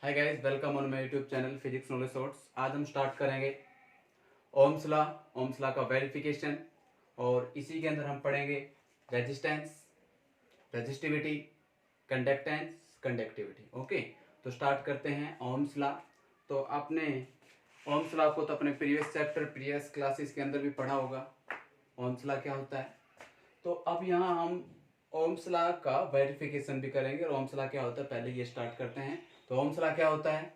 Hi guys, welcome on my YouTube channel physics knowledge shorts. आज हम start करेंगे ohms law का verification और इसी के अंदर हम पढ़ेंगे resistance, resistivity, conductance, conductivity. Okay, तो स्टार्ट करते हैं ओम्स लॉ। तो आपने ओम्स लॉ को तो अपने प्रीवियस चैप्टर प्रीवियस क्लासेस के अंदर भी पढ़ा होगा। ओम्स लॉ क्या होता है, तो अब यहाँ हम ओम्स लॉ का वेरिफिकेशन भी करेंगे। और ओम्स लॉ क्या होता है पहले ये स्टार्ट करते हैं। तो ओम्स लॉ क्या होता है,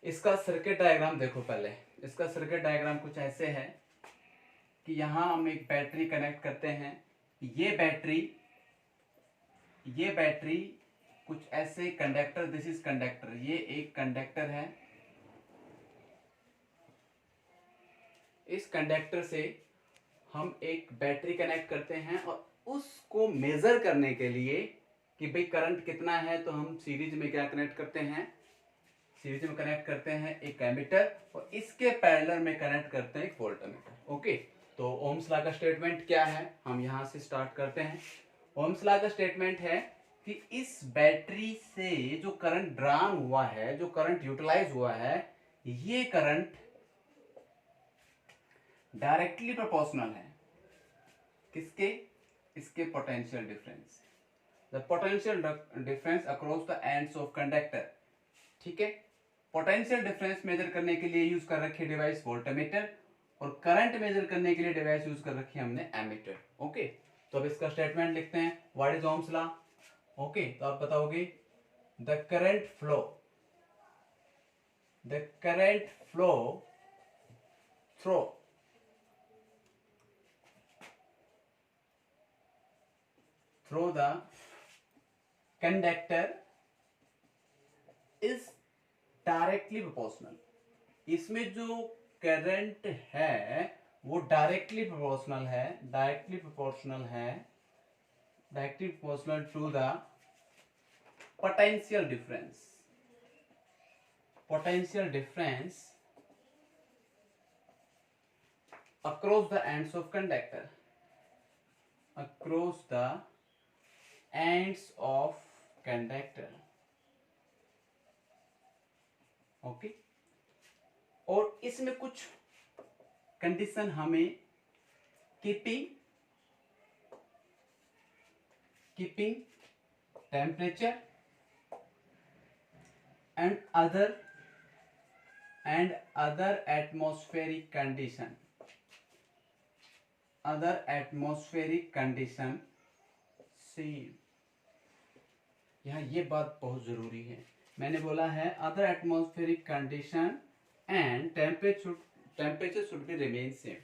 इसका सर्किट डायग्राम देखो। पहले इसका सर्किट डायग्राम कुछ ऐसे है कि यहाँ हम एक बैटरी कनेक्ट करते हैं। ये बैटरी कुछ ऐसे कंडक्टर, दिस इज कंडक्टर, ये एक कंडक्टर है। इस कंडक्टर से हम एक बैटरी कनेक्ट करते हैं और उसको मेजर करने के लिए कि भाई करंट कितना है, तो हम सीरीज में क्या कनेक्ट करते हैं, सीरीज में कनेक्ट करते हैं एक एमीटर और इसके पैरेलल में कनेक्ट करते हैं एक वोल्टमीटर। ओके, तो ओम्स लॉ का स्टेटमेंट क्या है, हम यहां से स्टार्ट करते हैं। ओम्स लॉ का स्टेटमेंट है कि इस बैटरी से जो करंट ड्रान हुआ है, जो करंट यूटिलाइज हुआ है, ये करंट डायरेक्टली प्रोपोर्शनल है किसके, इसके potential difference, the potential difference across the ends of conductor. ठीक है, पोटेंशियल डिफरेंस मेजर करने के लिए यूज कर रखी है डिवाइस वोल्टमीटर और करंट मेजर करने के लिए डिवाइस यूज कर रखी है हमने एमीटर। ओके, तो अब इसका स्टेटमेंट लिखते हैं। What is Ohm's law? Okay, तो आप बताओगे the current flow through the conductor is directly proportional. इसमें जो करंट है वो directly proportional to the potential difference across the ends of conductor, okay, और इसमें कुछ कंडीशन हमें keeping temperature and other atmospheric condition से, यहाँ ये बात बहुत जरूरी है। मैंने बोला है other atmospheric condition and temperature should be remain same.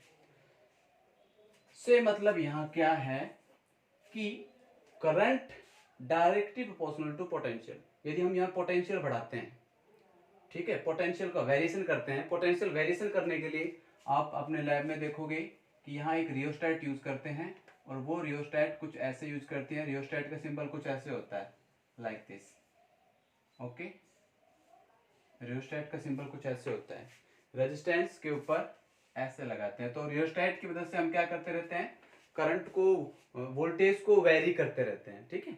से मतलब यहाँ क्या है कि current directly proportional to potential. यदि हम यहाँ पोटेंशियल बढ़ाते हैं, ठीक है, पोटेंशियल का वेरिएशन करते हैं, पोटेंशियल वेरिएशन करने के लिए आप अपने लैब में देखोगे कि यहाँ एक रियोस्टेट यूज करते हैं और वो रियोस्टेट कुछ ऐसे यूज करती है। रियोस्टेट का सिंबल कुछ ऐसे होता है, लाइक दिस। ओके, रियोस्टेट का सिंबल कुछ ऐसे होता है, रेजिस्टेंस के ऊपर ऐसे लगाते हैं। तो रियोस्टेट की वजह से हम क्या करते रहते हैं, करंट को, वोल्टेज को वेरी करते रहते हैं। ठीक है,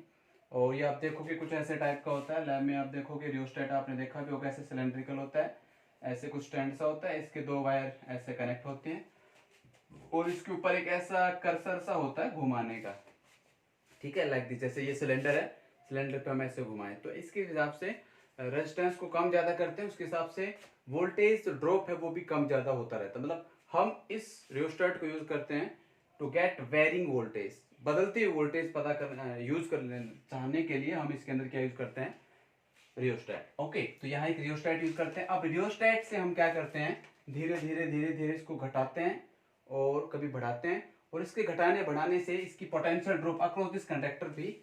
और ये आप देखोगे कुछ ऐसे टाइप का होता है। लैब में आप देखोगे रियोस्टेट, आपने देखा भी होगा, ऐसे सिलेंड्रिकल होता है, ऐसे कुछ स्टैंड सा होता है, इसके दो वायर ऐसे कनेक्ट होते हैं और इसके ऊपर एक ऐसा कर्सर सा होता है घुमाने का। ठीक है, लाइक दिस, जैसे ये सिलेंडर है, सिलेंडर पे हम ऐसे घुमाएं तो इसके हिसाब से रेजिस्टेंस को कम ज्यादा करते हैं, उसके हिसाब से वोल्टेज ड्रॉप है वो भी कम ज्यादा होता रहता है। मतलब हम इस रियोस्टेट को यूज करते हैं टू गेट वेरिंग वोल्टेज, बदलती हुई वोल्टेज पता कर यूज कर चाहने के लिए हम इसके अंदर क्या यूज करते हैं, रियोस्टेट। ओके, तो यहाँ एक रियोस्टेट यूज करते हैं। अब रियोस्टेट से हम क्या करते हैं, धीरे धीरे इसको घटाते हैं और कभी बढ़ाते हैं, और इसके घटाने बढ़ाने से इसकी potential drop across this conductor भी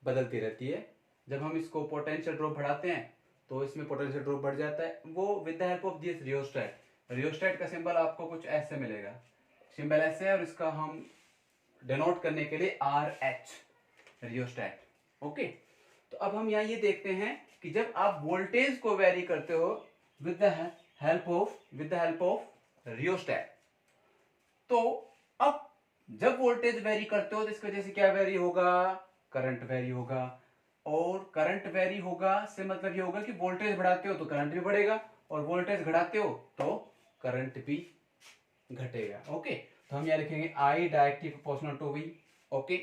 बदलती रहती है। जब हम इसको पोटेंशियल ड्रॉप बढ़ाते हैं तो इसमें पोटेंशियल ड्रॉप बढ़ जाता है, वो with the help of this rheostat. Rheostat का सिंबल आपको कुछ ऐसे मिलेगा, सिंबल ऐसे है, और इसका हम डिनोट करने के लिए RH, रियोस्टेट। ओके, तो अब हम यहाँ ये देखते हैं कि जब आप वोल्टेज को वेरी करते हो with the help of rheostat, तो अब जब वोल्टेज वेरी करते हो तो इसकी वजह से क्या वेरी होगा, करंट वेरी होगा। और करंट वेरी होगा से मतलब ये होगा कि वोल्टेज बढ़ाते हो तो करंट भी बढ़ेगा, और वोल्टेज घटाते हो तो करंट भी घटेगा। ओके, तो हम यहाँ लिखेंगे I directly proportional to V. Okay,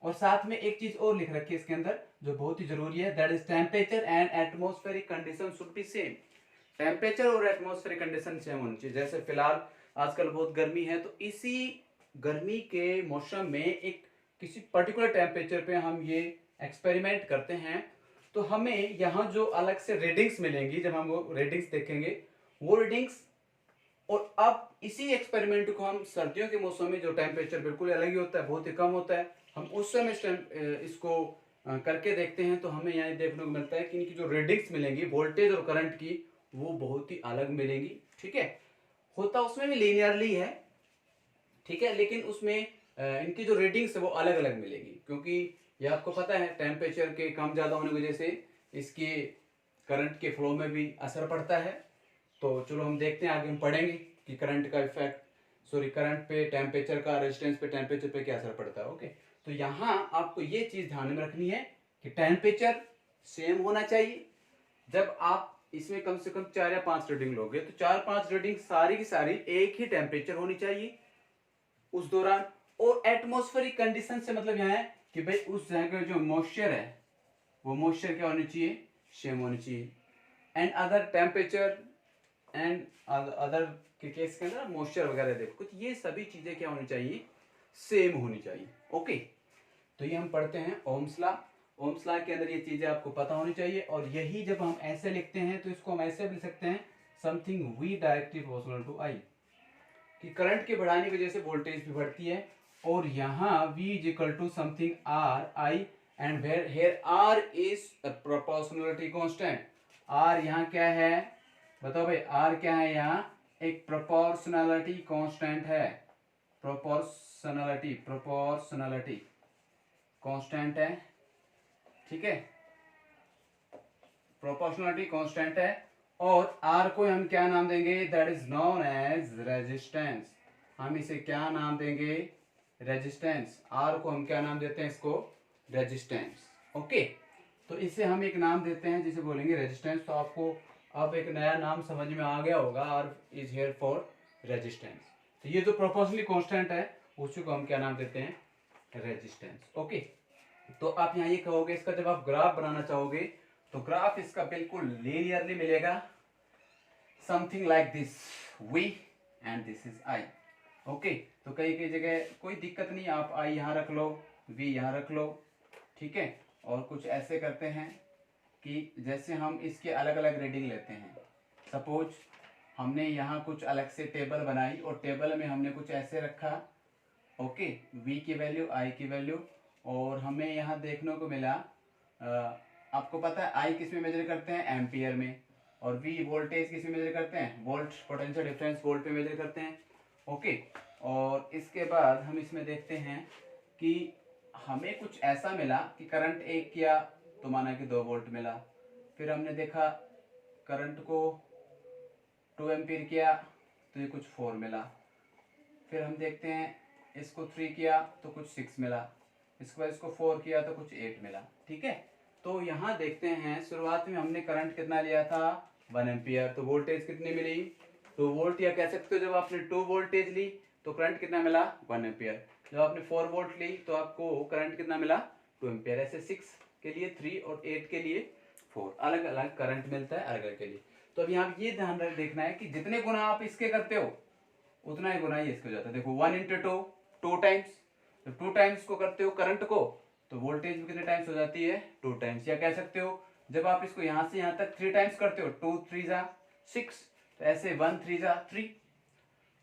और साथ में एक चीज और लिख रखी है इसके अंदर जो बहुत ही जरूरी है, that is temperature and atmospheric condition should be same. Temperature और एटमॉस्फेरिक कंडीशन सेम होनी चाहिए। जैसे फिलहाल आजकल बहुत गर्मी है, तो इसी गर्मी के मौसम में एक किसी पर्टिकुलर टेम्परेचर पे हम ये एक्सपेरिमेंट करते हैं, तो हमें यहाँ जो अलग से रीडिंग्स मिलेंगी, जब हम वो रीडिंग्स देखेंगे वो रीडिंग्स, और अब इसी एक्सपेरिमेंट को हम सर्दियों के मौसम में जो टेम्परेचर बिल्कुल अलग ही होता है, बहुत ही कम होता है, हम उस समय इसको करके देखते हैं, तो हमें यहाँ देखने को मिलता है कि इनकी जो रीडिंग्स मिलेंगी वोल्टेज और करंट की, वो बहुत ही अलग मिलेंगी। ठीक है, होता उसमें भी लीनियरली है, ठीक है, लेकिन उसमें इनकी जो रीडिंग्स है वो अलग अलग मिलेगी, क्योंकि ये आपको पता है टेम्परेचर के कम ज़्यादा होने की वजह से इसके करंट के फ्लो में भी असर पड़ता है। तो चलो हम देखते हैं, आगे हम पढ़ेंगे कि करंट का इफेक्ट, सॉरी करंट पे टेम्परेचर का, रेजिस्टेंस पे टेम्परेचर पे क्या असर पड़ता है। ओके, तो यहाँ आपको ये चीज़ ध्यान में रखनी है कि टेम्परेचर सेम होना चाहिए। जब आप इसमें कम से कम 4 या 5 रीडिंग लोगे, तो 4-5 रीडिंग सारी की सारी एक ही टेम्परेचर होनी चाहिए उस दौरान। और एटमॉस्फेरिक कंडीशन से मतलब यहाँ है कि भाई उस जगह जो मॉइस्चर है वो मॉइस्चर क्या होनी चाहिए, सेम होनी चाहिए। And other temperature and other के केस के अंदर मॉइस्चर वगैरह देखो, कुछ ये सभी चीजें क्या होनी चाहिए, सेम होनी चाहिए। ओके, तो ये हम पढ़ते हैं ओम्स लॉ। ओम्स लॉ के अंदर ये चीजें आपको पता होनी चाहिए, और यही जब हम ऐसे लिखते हैं तो इसको हम ऐसे भी लिख सकते हैं, something V directly proportional to I, कि करंट के बढ़ाने की वजह से वोल्टेज भी बढ़ती है। और यहाँ V is equal to something R I, and where here R is proportionality constant. R यहाँ क्या है, बताओ भाई, आर क्या है, यहाँ एक प्रोपोर्शनलिटी कांस्टेंट है, प्रोपोर्शनलिटी कांस्टेंट है, ठीक है, प्रोपोर्शनलिटी कांस्टेंट है। और आर को हम क्या नाम देंगे, that is known as resistance. हम इसे क्या नाम देंगे, रेजिस्टेंस। आर को हम क्या नाम देते हैं, इसको रेजिस्टेंस। ओके, तो इसे हम एक नाम देते हैं जिसे बोलेंगे रेजिस्टेंस। तो आपको अब एक नया नाम समझ में आ गया होगा, R is here for resistance. तो ये जो प्रोपोर्शनली कांस्टेंट है उसी को हम क्या नाम देते हैं, रेजिस्टेंस। ओके, तो आप यहाँ ये कहोगे, इसका जब आप ग्राफ बनाना चाहोगे तो ग्राफ इसका बिल्कुल लीनियरली मिलेगा, something like this, V and this is I। Okay, तो कई कई जगह कोई दिक्कत नहीं, आप I यहाँ रख लो, V यहाँ रख लो, ठीक है। और कुछ ऐसे करते हैं कि जैसे हम इसके अलग अलग रीडिंग लेते हैं, सपोज हमने यहाँ कुछ अलग से टेबल बनाई और टेबल में हमने कुछ ऐसे रखा, ओके, V की वैल्यू, I की वैल्यू, और हमें यहाँ देखने को मिला, आपको पता है I किस में मेजर करते हैं, एम्पियर में, और V वोल्टेज किस में मेजर करते हैं, वोल्ट, पोटेंशियल डिफरेंस वोल्ट पे मेजर करते हैं। ओके, और इसके बाद हम इसमें देखते हैं कि हमें कुछ ऐसा मिला कि करंट 1 किया तो माना कि 2 वोल्ट मिला, फिर हमने देखा करंट को 2 एम्पियर किया तो ये कुछ 4 मिला, फिर हम देखते हैं इसको 3 किया तो कुछ 6 मिला, इसके बाद इसको 4 किया तो कुछ 8 मिला, ठीक है। तो यहाँ देखते हैं शुरुआत में हमने करंट कितना लिया था, 1 एम्पियर, तो वोल्टेज कितनी मिली, 2 वोल्ट, या कह सकते हो जब आपने 2 वोल्टेज ली तो करंट कितना मिला, 1 एम्पियर। जब आपने 4 वोल्ट ली तो आपको करंट कितना मिला, 2 एम्पियर। ऐसे 6 के लिए 3 और 8 के लिए 4, अलग अलग करंट मिलता है अलग अलग के लिए। तो अब यहाँ ये ध्यान देखना है कि जितने गुना आप इसके करते हो उतना ही गुना ही इसके हो जाता है। देखो 1 इंटू 2, 2 टाइम्स, जब 2 टाइम्स को करते हो करंट को तो वोल्टेज भी कितने टाइम्स हो जाती है, 2 टाइम्स। या कह सकते हो जब आप इसको यहाँ से यहाँ तक 3 टाइम्स करते हो, 2 3 जा 6, तो ऐसे 1 3 जा 3,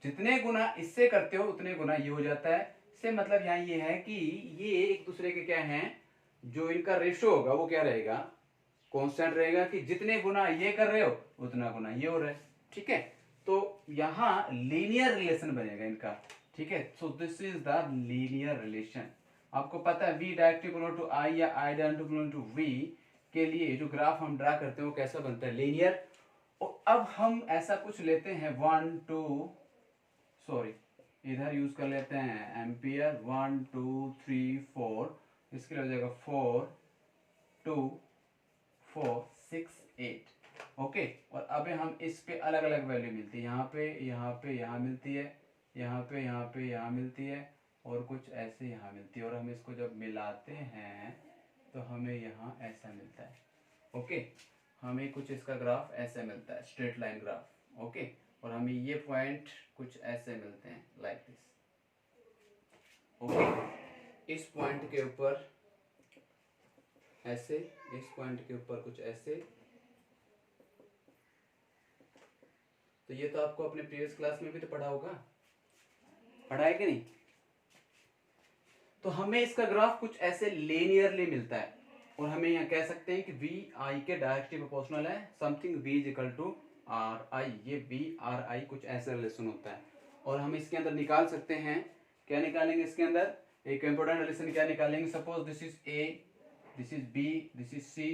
जितने गुना इससे करते हो उतने गुना ये हो जाता है। इससे मतलब यहाँ ये है कि ये एक दूसरे के क्या हैं, जो इनका रेशो होगा वो क्या रहेगा, कांस्टेंट रहेगा, कि जितने गुना ये कर रहे हो उतना गुना ये हो रहा है, ठीक है। तो यहाँ लीनियर रिलेशन बनेगा इनका, ठीक है। So this is the linear relation. आपको पता है V directly equal to I या I directly equal to V के लिए जो ग्राफ हम ड्रा करते हैं वो कैसा बनता है, लीनियर। और अब हम ऐसा कुछ लेते हैं 1 2, सॉरी इधर यूज कर लेते हैं एम्पियर, 1 2 3 4, इसके लिए हो जाएगा 4 2 4 6 8। ओके, और अब हम इस पे अलग अलग वैल्यू मिलती है, यहाँ पे यहाँ मिलती है, यहाँ पे यहाँ मिलती है, और कुछ ऐसे यहाँ मिलती है, और हम इसको जब मिलाते हैं तो हमें यहाँ ऐसा मिलता है। ओके, हमें कुछ इसका ग्राफ ऐसे मिलता है, स्ट्रेट लाइन ग्राफ। ओके, और हमें ये पॉइंट कुछ ऐसे मिलते हैं, लाइक दिस। ओके, इस पॉइंट के ऊपर ऐसे, इस पॉइंट के ऊपर कुछ ऐसे। तो ये तो आपको अपने प्रीवियस क्लास में भी तो पढ़ा होगा, पढ़ा है कि नहीं? तो हमें इसका ग्राफ कुछ ऐसे लीनियरली मिलता है, और हमें यहाँ कह सकते हैं कि वी आई के डायरेक्टली प्रोपोर्शनल है, something V is equal to R I. ये वी आर आई कुछ ऐसा रिलेशन होता है, और हम इसके अंदर निकाल सकते हैं। क्या निकालेंगे इसके अंदर? एक इंपॉर्टेंट रिलेशन क्या निकालेंगे? Suppose this is A, this is B, this is C,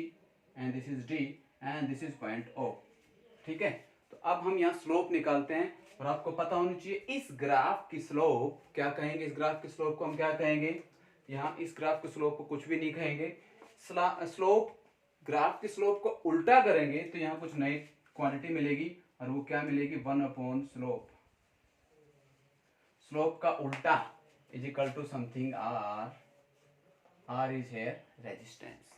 and this is D, and this is point O. ठीक है, तो अब हम यहाँ स्लोप निकालते हैं, और आपको पता होनी चाहिए इस ग्राफ की स्लोप क्या कहेंगे? इस ग्राफ की स्लोप को हम क्या कहेंगे? यहाँ इस ग्राफ की स्लोप को कुछ भी नहीं कहेंगे। स्लोप, ग्राफ की स्लोप को उल्टा करेंगे तो यहाँ कुछ नई क्वांटिटी मिलेगी, और वो क्या मिलेगी? 1 स्लोप। स्लोप का उल्टा is equal to something R. R is here resistance.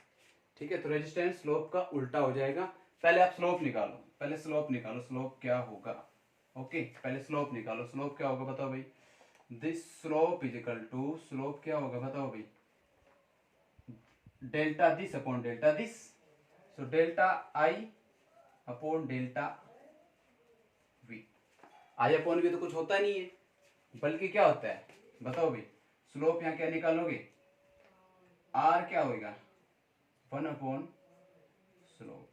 ठीक है, तो रेजिस्टेंस स्लोप का उल्टा हो जाएगा। पहले आप स्लोप निकालो, पहले स्लोप निकालो, स्लोप क्या होगा? ओके, पहले स्लोप निकालो, स्लोप क्या होगा बताओ भाई? This slope is equal to, slope क्या होगा बताओ भाई? Delta this upon delta this. So delta I upon delta V. I upon V तो कुछ होता नहीं है, बल्कि क्या होता है बताओ भाई? स्लोप यहाँ क्या निकालोगे? आर क्या होगा? 1 स्लोप।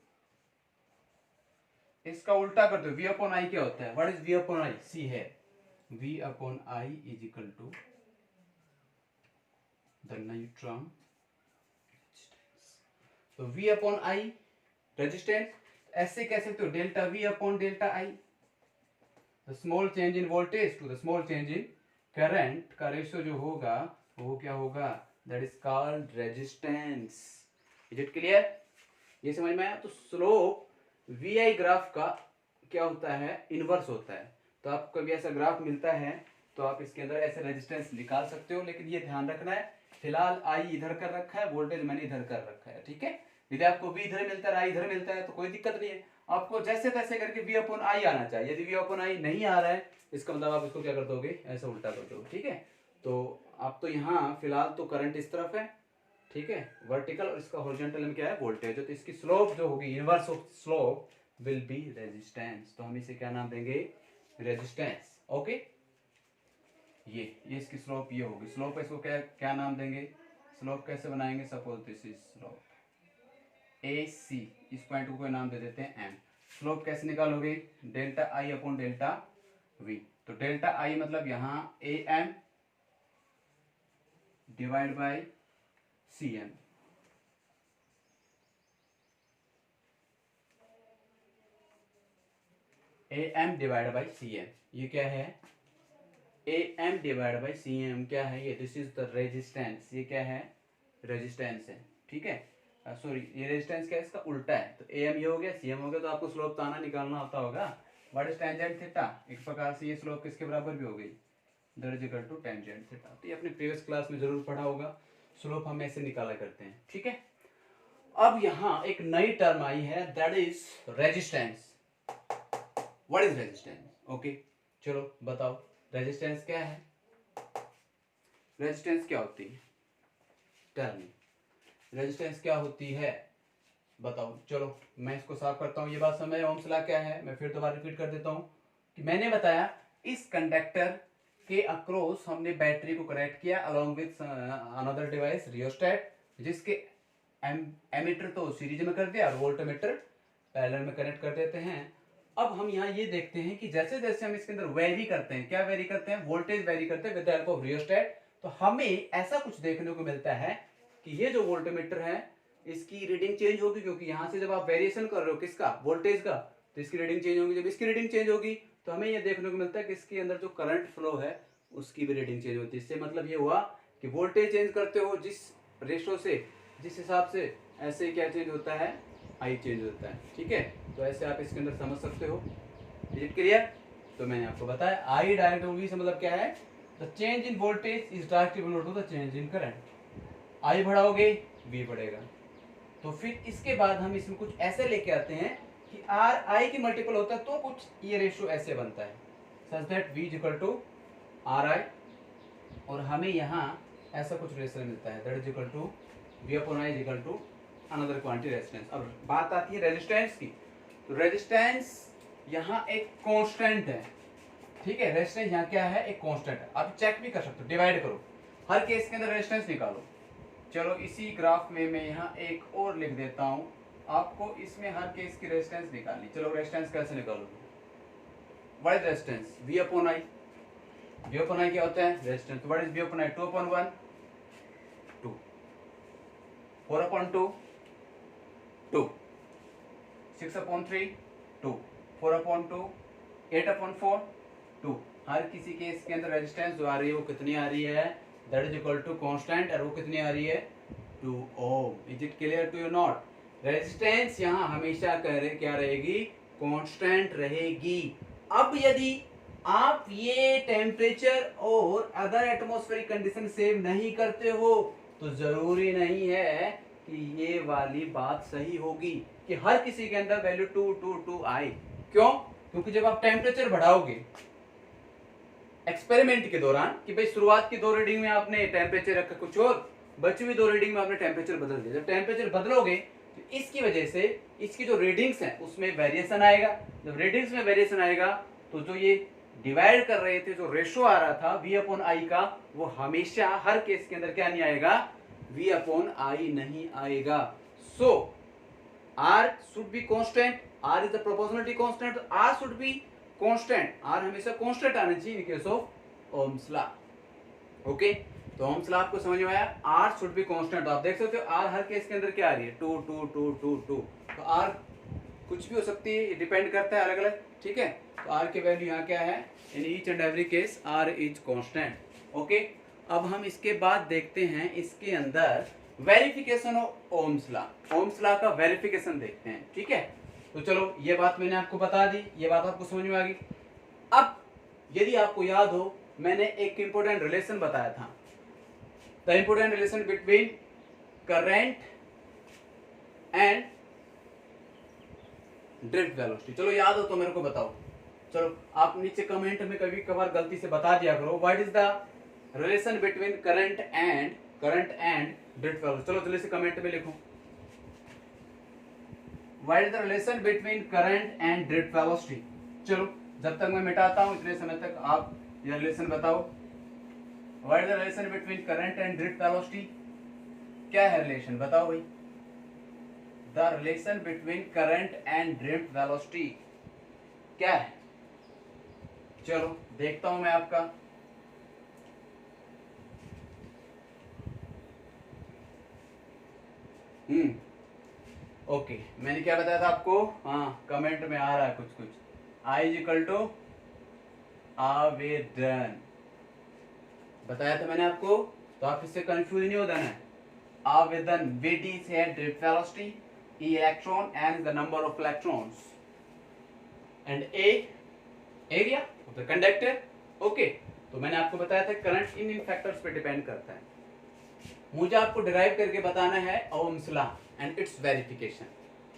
इसका उल्टा कर दो, वी अपॉन आई क्या होता है? What is V upon I? सी है, V upon I is equal to the neutron. तो v अपॉन आई रेजिस्टेंस, ऐसे कह सकते हो delta v upon delta I. The small change in voltage to the small change in current का ratio जो होगा वो क्या होगा? That is called resistance. Is it clear? ये समझ में आया? तो स्लोप वी आई ग्राफ का क्या होता है? इनवर्स होता है। तो आपको कभी ऐसा ग्राफ मिलता है तो आप इसके अंदर ऐसे रेजिस्टेंस निकाल सकते हो, लेकिन ये ध्यान रखना है फिलहाल आई इधर कर रखा है, वोल्टेज मैंने इधर कर रखा है। ठीक है, यदि आपको v इधर मिलता है, आई इधर मिलता है तो कोई दिक्कत नहीं है, आपको जैसे तैसे करके v अपॉन आई आना चाहिए। यदि v अपॉन आई नहीं आ रहा है, इसका मतलब आप इसको क्या कर दोगे? ऐसा उल्टा कर दोगे। ठीक है, तो आप तो यहाँ फिलहाल तो करंट इस तरफ है, ठीक है, वर्टिकल, और इसका हॉरिजॉन्टल में क्या है? वोल्टेज। तो इसकी स्लोप जो होगी, inverse of slope will be resistance. तो हम इसे क्या नाम देंगे? रेजिस्टेंस। ओके, ये इसकी स्लोप ये होगी। स्लोप इसको क्या क्या नाम देंगे? स्लोप कैसे बनाएंगे? सपोज दिस इज स्लोप ए सी, इस पॉइंट को कोई नाम दे देते हैं एम। स्लोप कैसे निकालोगे? Delta I upon delta V. तो डेल्टा आई मतलब यहाँ A M divide by C M. A M divide by C M, ये क्या है? A M divide by C M क्या है? ये दिस इज द रेजिस्टेंस। ये क्या है? रेजिस्टेंस है। ठीक है, सॉरी, ये रेजिस्टेंस क्या है? इसका उल्टा है। तो ए एम ये हो गया, सी एम हो गया, तो आपको स्लोप ताना निकालना आता होगा। What is tangent theta? एक प्रकार से ये स्लोप किसके बराबर भी हो गई? That is equal to tangent theta. तो ये अपने प्रीवियस क्लास में जरूर पढ़ा होगा, स्लोप हम ऐसे निकाला करते हैं। ठीक है, अब यहाँ एक नई टर्म आई है, that is resistance. What is resistance? Okay, चलो बताओ रेजिस्टेंस क्या है? रेजिस्टेंस क्या होती है? टर्म रेजिस्टेंस क्या होती है बताओ? चलो मैं इसको साफ करता हूँ। ये बात समझ, ओम्स लॉ क्या है? मैं फिर दोबारा रिपीट कर देता हूँ कि मैंने बताया इस कंडक्टर के अक्रॉस हमने बैटरी को कनेक्ट किया along with another device rheostat, जिसके एमीटर तो सीरीज में कर दिया और वोल्टमीटर पैरेलल में कनेक्ट कर देते हैं। अब हम यहाँ ये देखते हैं कि जैसे जैसे हम इसके अंदर वेरी करते हैं, क्या वेरी करते हैं? वोल्टेज वेरी करते हैं with the help of rheostat. तो हमें ऐसा कुछ देखने को मिलता है कि ये जो वोल्टमीटर है इसकी रीडिंग चेंज होगी, क्योंकि यहाँ से जब आप वेरिएशन कर रहे हो किसका? वोल्टेज का, तो इसकी रीडिंग चेंज होगी। जब इसकी रीडिंग चेंज होगी तो हमें ये देखने को मिलता है कि इसके अंदर जो करंट फ्लो है उसकी भी रीडिंग चेंज होती है। इससे मतलब ये हुआ कि वोल्टेज चेंज करते हो जिस रेशो से जिस हिसाब से ऐसे क्या चेंज होता है, आई चेंज होता है, ठीक है। तो ऐसे आप इसके अंदर समझ सकते हो। Is it clear? तो मैंने आपको बताया आई डायरेक्ट वी से मतलब क्या है, the change in voltage is directly equal to the change in current. I बढ़ाओगे वी बढ़ेगा। तो फिर इसके बाद हम इसमें कुछ ऐसे लेके आते हैं कि आर आई की मल्टीपल होता है तो कुछ ये रेशियो ऐसे बनता है, such that V is equal to R I, और हमें यहाँ ऐसा कुछ रेशियो मिलता है, that is equal to V upon I is equal to another quantity resistance. अब बात आती है रेजिस्टेंस की, तो रेजिस्टेंस यहाँ एक कांस्टेंट है, ठीक है। रेजिस्टेंस यहाँ क्या है, एक कांस्टेंट है। आप चेक भी कर सकते हो, डिवाइड करो, हर केस के अंदर रेजिस्टेंस निकालो। चलो इसी ग्राफ में मैं यहाँ एक और लिख देता हूँ, आपको इसमें हर केस की रेजिस्टेंस निकालनी। चलो रेजिस्टेंस कैसे निकालोगे, what is resistance, V upon I. V upon I क्या होता है, resistance. What is V upon I, 2 upon 1 2, 4 upon 2 2, 6 upon 3 2, 4 upon 2 8 upon 4 2। हर किसी केस के अंदर रेजिस्टेंस जो आ रही है वो कितनी आ रही है, that is equal to constant, और वो कितनी आ रही है, 2 ohm. Is it clear to you not? Resistance यहाँ हमेशा क्या रहेगी, कांस्टेंट रहेगी। अब यदि आप ये टेम्परेचर और अदर एटमॉस्फेरिक कंडीशन सेव नहीं करते हो तो जरूरी नहीं है कि ये वाली बात सही होगी कि हर किसी के अंदर वैल्यू 2 2 2 आए। क्यों? क्योंकि जब आप टेम्परेचर बढ़ाओगे एक्सपेरिमेंट के दौरान, कि भाई शुरुआत की 2 रीडिंग में आपने टेम्परेचर रखा कुछ और, बची हुई 2 रीडिंग में आपने टेम्परेचर बदल दिया। जब टेम्परेचर बदलोगे तो इसकी वजह से इसकी जो रीडिंग्स हैं उसमें वेरिएशन आएगा। जब रीडिंग्स में वेरिएशन आएगा तो जो ये डिवाइड कर रहे थे, जो रेशो आ रहा था वी अपॉन आई का, वो हमेशा हर केस के अंदर क्या नहीं आएगा, वी अपॉन आई नहीं आएगा। So R should be constant, R is the proportionality constant, R should be constant, R हमेशा कांस्टेंट आना चाहिए in case of Ohm's law. Okay, तो ओम्स लॉ आपको समझ में आया, आर शुड बी कांस्टेंट। आप देख सकते हो आर हर केस के अंदर क्या आ रही है, 2 2 2 2 2। तो आर कुछ भी हो सकती है, डिपेंड करता है अलग अलग, ठीक है। तो आर की वैल्यू यहाँ क्या है, in each and every case R is constant. Okay, अब हम इसके बाद देखते हैं इसके अंदर verification of Ohm's law. Ohm's law का वेरिफिकेशन देखते हैं, ठीक है। तो चलो ये बात मैंने आपको बता दी, ये बात आपको समझ में आ गई। अब यदि आपको याद हो, मैंने एक इंपॉर्टेंट रिलेशन बताया था, the important relation between current and drift velocity. चलो याद हो तो मेरे को बताओ। चलो आप नीचे कमेंट में कभी कभार गलती से बता दिया करो, what is the relation between current and drift velocity. चलो जल्दी से कमेंट में लिखो, what is the relation between current and drift velocity. चलो जब तक मैं मिटाता हूं इतने समय तक आप ये रिलेशन बताओ, what is the relation between current and drift velocity. क्या है रिलेशन, बताओ भाई। The relation between current and drift velocity क्या है, चलो देखता हूं मैं आपका। ओके, मैंने क्या बताया था आपको, हाँ कमेंट में आ रहा है कुछ कुछ, आई इज इक्वल टू आवेदन बताया था मैंने आपको, तो आप इससे कंफ्यूज नहीं हो जाना है। आवेदन, वीडी से है drift velocity, e electron, n the number of electrons, and A area of the conductor. Okay, तो मैंने आपको बताया था करंट इन फैक्टर्स पे डिपेंड करता है। मुझे आपको डिराइव करके बताना है Ohm's law and its verification.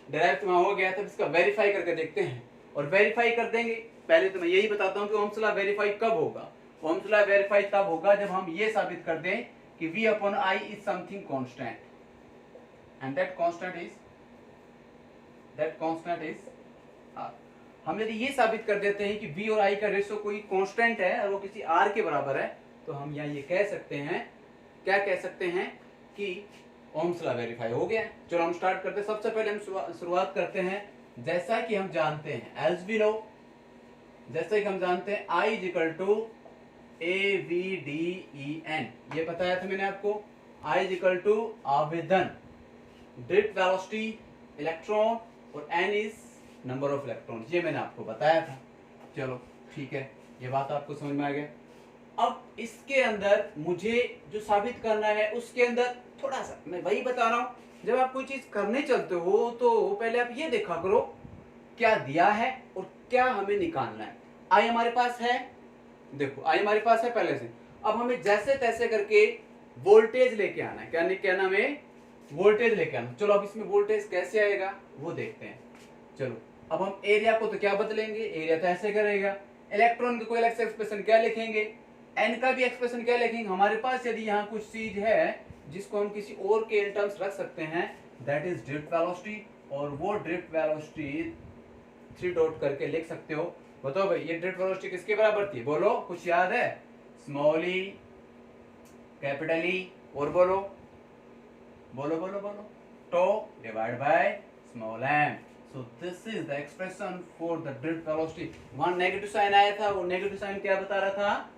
Derive तो वहां हो गया था, इसका वेरीफाई करके देखते हैं, और वेरीफाई कर देंगे। पहले तो मैं यही बताता हूँ कि ओम्स लॉ वेरीफाई कब होगा। ओम्स लॉ वेरीफाई तब होगा जब हम ये साबित कर दें कि V upon I is something constant, and that constant is R। हम यदि ये साबित कर देते हैं कि V और I का रेशो कोई कांस्टेंट है और वो किसी R के बराबर है, तो हम यहाँ ये कह सकते हैं, क्या कह सकते हैं कि ओम्स लॉ वेरीफाई हो गया। चलो हम स्टार्ट करते हैं। सबसे पहले हम शुरुआत करते हैं, जैसा कि हम जानते हैं एल्स वी नो, जैसा कि हम जानते हैं I is equal to AVDEN, ये बताया था मैंने आपको। I इज इक्वल टू आवेदन, ड्रिफ्ट वेलोसिटी, इलेक्ट्रॉन, और N is number of electron, ये मैंने आपको बताया था। चलो ठीक है, ये बात आपको समझ में आ गया। अब इसके अंदर मुझे जो साबित करना है उसके अंदर थोड़ा सा मैं वही बता रहा हूँ, जब आप कोई चीज करने चलते हो तो पहले आप ये देखा करो क्या दिया है और क्या हमें निकालना है। आई हमारे पास है, देखो आई हमारे पास है पहले से। अब हमें जैसे तैसे करके वोल्टेज लेके आना है। क्या नाम है? वोल्टेज लेके आना। चलो अब इसमें वोल्टेज कैसे आएगा वो देखते हैं। चलो अब हम एरिया को तो क्या बदलेंगे, एरिया तो ऐसे करेगा। इलेक्ट्रॉन का कोई अलग से एक्सप्रेशन क्या लिखेंगे, एन का भी एक्सप्रेशन क्या लिखेंगे। हमारे पास यदि यहाँ कुछ चीज है जिसको हम किसी और के इन टर्म्स रख सकते हैं, दैट इज ड्रिफ्ट वेलोसिटी, और वो ड्रिफ्ट वेलोसिटी 3 डॉट करके लिख सकते हो। बताओ भाई ये ड्रिफ्ट वेलोसिटी किसके बराबर थी, बोलो कुछ याद है? स्मॉल ई, कैपिटल ई, और बोलो बोलो बोलो बोलो tau divide by small M. So this is the expression for the drift velocity. वहां नेगेटिव साइन आया था, वो नेगेटिव साइन क्या बता रहा था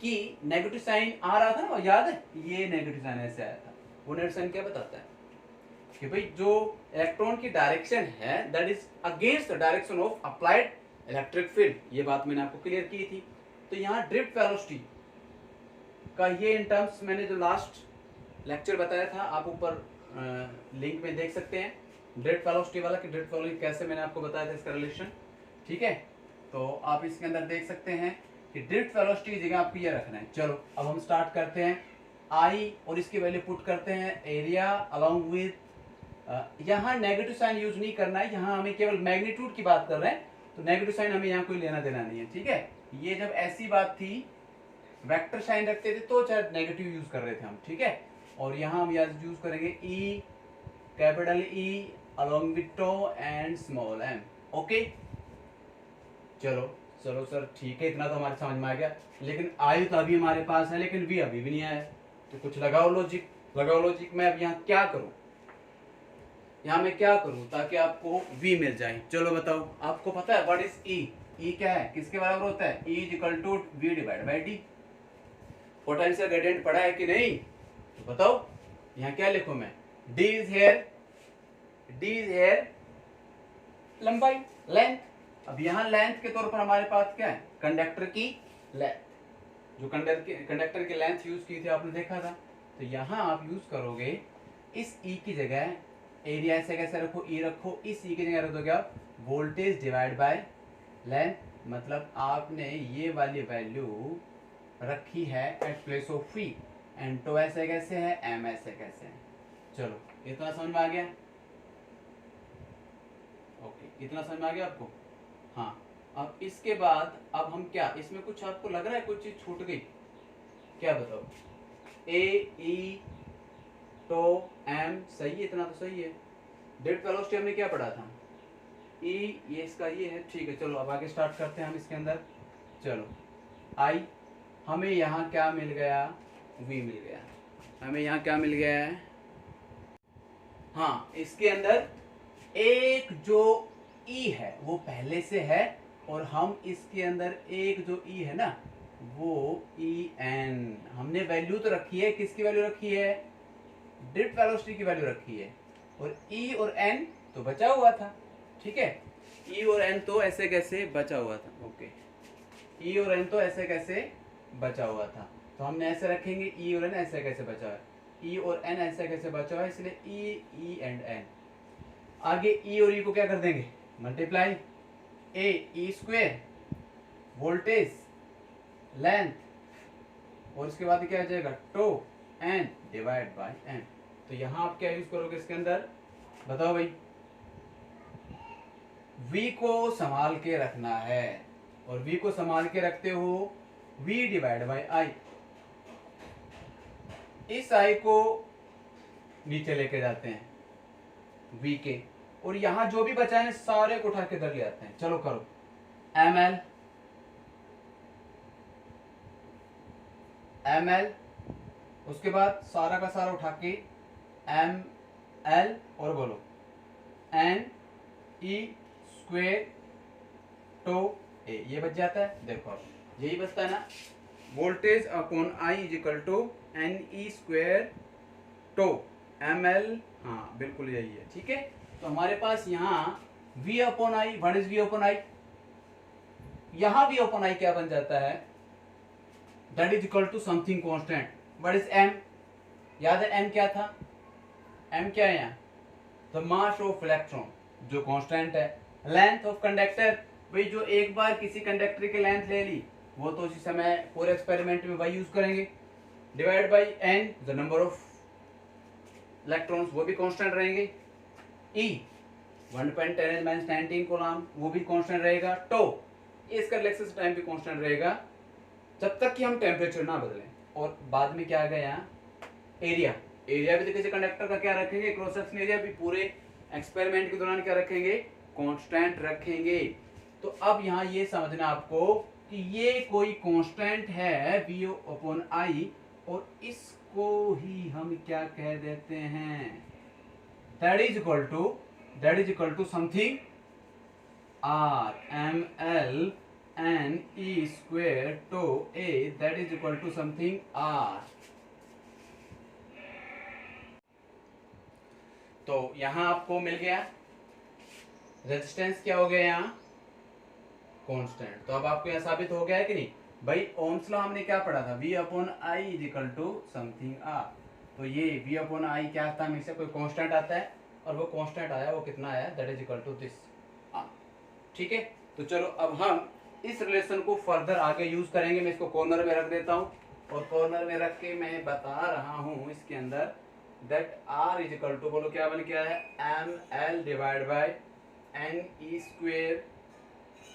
कि नेगेटिव साइन आ रहा था ना, याद है? ये नेगेटिव साइन ऐसे आया था। वो नेगेटिव साइन क्या बताता है कि भाई जो इलेक्ट्रॉन की डायरेक्शन है that is against the direction of applied electric field. ये बात मैंने आपको क्लियर की थी। तो यहाँ ड्रिफ्ट वेलोसिटी का ये इन टर्म्स मैंने जो लास्ट लेक्चर बताया था, आप ऊपर लिंक में देख सकते हैं ड्रिफ्ट वेलोसिटी वाला कि ड्रिफ्ट वेलोसिटी कैसे मैंने आपको बताया था इसका रिलेशन। ठीक है, तो आप इसके अंदर देख सकते हैं कि ड्रिफ्ट वेलोसिटी की जगह आपको ये रखना है। चलो अब हम स्टार्ट करते हैं। आई और इसकी वैल्यू पुट करते हैं एरिया अलोंग विद, यहाँ नेगेटिव साइन यूज नहीं करना है, यहाँ हमें केवल मैग्नीट्यूड की बात कर रहे हैं, तो नेगेटिव साइन हमें यहाँ कोई लेना देना नहीं है। ठीक है, ये जब ऐसी बात थी वेक्टर साइन रखते थे तो चाहे नेगेटिव यूज कर रहे थे हम। ठीक है, और यहाँ हम यूज करेंगे E, capital E along with tau and small M. Okay, चलो चलो सर ठीक है, इतना तो हमारे समझ में आ गया। लेकिन आई तो अभी हमारे पास है, लेकिन वी अभी भी नहीं आया, तो कुछ लगाओ लॉजिक, लगाओ लॉजिक। मैं अब यहाँ क्या करूँ, यहाँ मैं क्या करूँ ताकि आपको v मिल जाए। चलो बताओ, आपको पता है व्हाट इज e? e क्या है, किसके बराबर होता है? e is equal to v divide by D. Potential gradient पढ़ा है कि नहीं? तो बताओ यहाँ क्या लिखूं मैं? d इज हेयर लंबाई, लेंथ। अब यहाँ लेंथ के तौर पर हमारे पास क्या है? कंडक्टर की लेंथ। जो कंडक्टर की लेंथ यूज की थी आपने देखा था, तो यहाँ आप यूज करोगे इस e की जगह एरिया ऐसे कैसे रखो, ई रखो, इस ई की जगह रख दोगे आप वोल्टेज डिवाइड बाय लेंथ। मतलब आपने ये वाली वैल्यू रखी है at place of V, and तो ऐसे कैसे है, एम ऐसे कैसे है। चलो इतना समझ में आ गया? ओके, इतना समझ में आ गया आपको? हाँ, अब इसके बाद अब हम क्या, इसमें कुछ आपको लग रहा है कुछ चीज छूट गई क्या, बताओ? ए ई तो एम सही है, इतना तो सही है। ड्रिफ्ट वेलोसिटी हमने क्या पढ़ा था? ई, ये इसका ये है। ठीक है, चलो अब आगे स्टार्ट करते हैं हम इसके अंदर। चलो आई, हमें यहाँ क्या मिल गया? वी मिल गया। हमें यहाँ क्या मिल गया है? हाँ, इसके अंदर एक जो ई है वो पहले से है, और हम इसके अंदर एक जो ई है ना वो ई एन, हमने वैल्यू तो रखी है, किसकी वैल्यू रखी है? ड्रिफ्ट वेलोसिटी की वैल्यू रखी है, और ई और एन तो बचा हुआ था। ठीक है, ई और एन तो ऐसे कैसे बचा हुआ था। ओके, ई और एन तो ऐसे कैसे बचा हुआ था, तो हमने ऐसे रखेंगे ई और एन ऐसे कैसे बचा हुआ है, ई और एन ऐसे कैसे बचा हुआ है, इसलिए ई एंड एन। आगे ई और ई को क्या कर देंगे? Multiply, A E square voltage length, और उसके बाद क्या आ जाएगा? Tau N divide by N. तो यहाँ आप क्या यूज करोगे इसके अंदर, बताओ भाई? v को संभाल के रखना है, और v को संभाल के रखते हो v डिवाइड बाय आई। इस i को नीचे लेके जाते हैं v के, और यहाँ जो भी बचा है सारे को उठा के इधर ले आते हैं। चलो करो, ml ml, उसके बाद सारा का सारा उठा के एम एल, और बोलो N E square tau A, ये बच जाता है। देखो यही बचता है ना, voltage upon I is equal to N E square tau M L. हाँ बिल्कुल यही है। ठीक है, तो हमारे पास यहाँ v upon I, what is v upon I? यहाँ v अपॉन आई क्या बन जाता है? That is equal to something constant. What is M? याद है एम क्या था? एम क्या है यहाँ? द मास ऑफ इलेक्ट्रॉन, जो कांस्टेंट है। लेंथ ऑफ कंडक्टर, भाई जो एक बार किसी कंडक्टर की लेंथ ले ली वो तो उसी समय पूरे एक्सपेरिमेंट में वही यूज करेंगे। Divide by N, the number of electrons, वो भी कांस्टेंट रहेंगे। ई 1.10⁻19 कूलम, वो भी कांस्टेंट रहेगा। टो, इसका रिलैक्सेशन टाइम भी कांस्टेंट रहेगा जब तक कि हम टेम्परेचर ना बदलें। और बाद में क्या आ गया यहाँ? एरिया। एरिया भी तो किसी कंडक्टर का क्या रखेंगे? क्रॉस सेक्शन एरिया भी पूरे एक्सपेरिमेंट के दौरान क्या रखेंगे? कांस्टेंट रखेंगे। तो अब यहाँ ये समझना आपको कि ये कोई कांस्टेंट है V/I, और इसको ही हम क्या कह देते हैं? That is equal to something RmlNe² to A, that is equal to something R। तो यहां आपको मिल गया रेजिस्टेंस क्या हो गया यहाँ? कांस्टेंट। तो अब आपको यह साबित हो गया है कि नहीं? भाई ओम्स लॉ हमने क्या पढ़ा था? V/I is equal to something R। तो ये V/I क्या आता है? हमेशा कोई कांस्टेंट आता है, और वो कांस्टेंट आया, वो कितना आया? That is equal to this. ठीक है, तो चलो अब हम इस रिलेशन को फर्दर आगे यूज करेंगे। मैं इसको कॉर्नर में रख देता हूँ, और कॉर्नर में रख के मैं बता रहा हूँ इसके अंदर that R is equal to, बोलो क्या बन गया है? ML डिवाइड बाय Ne²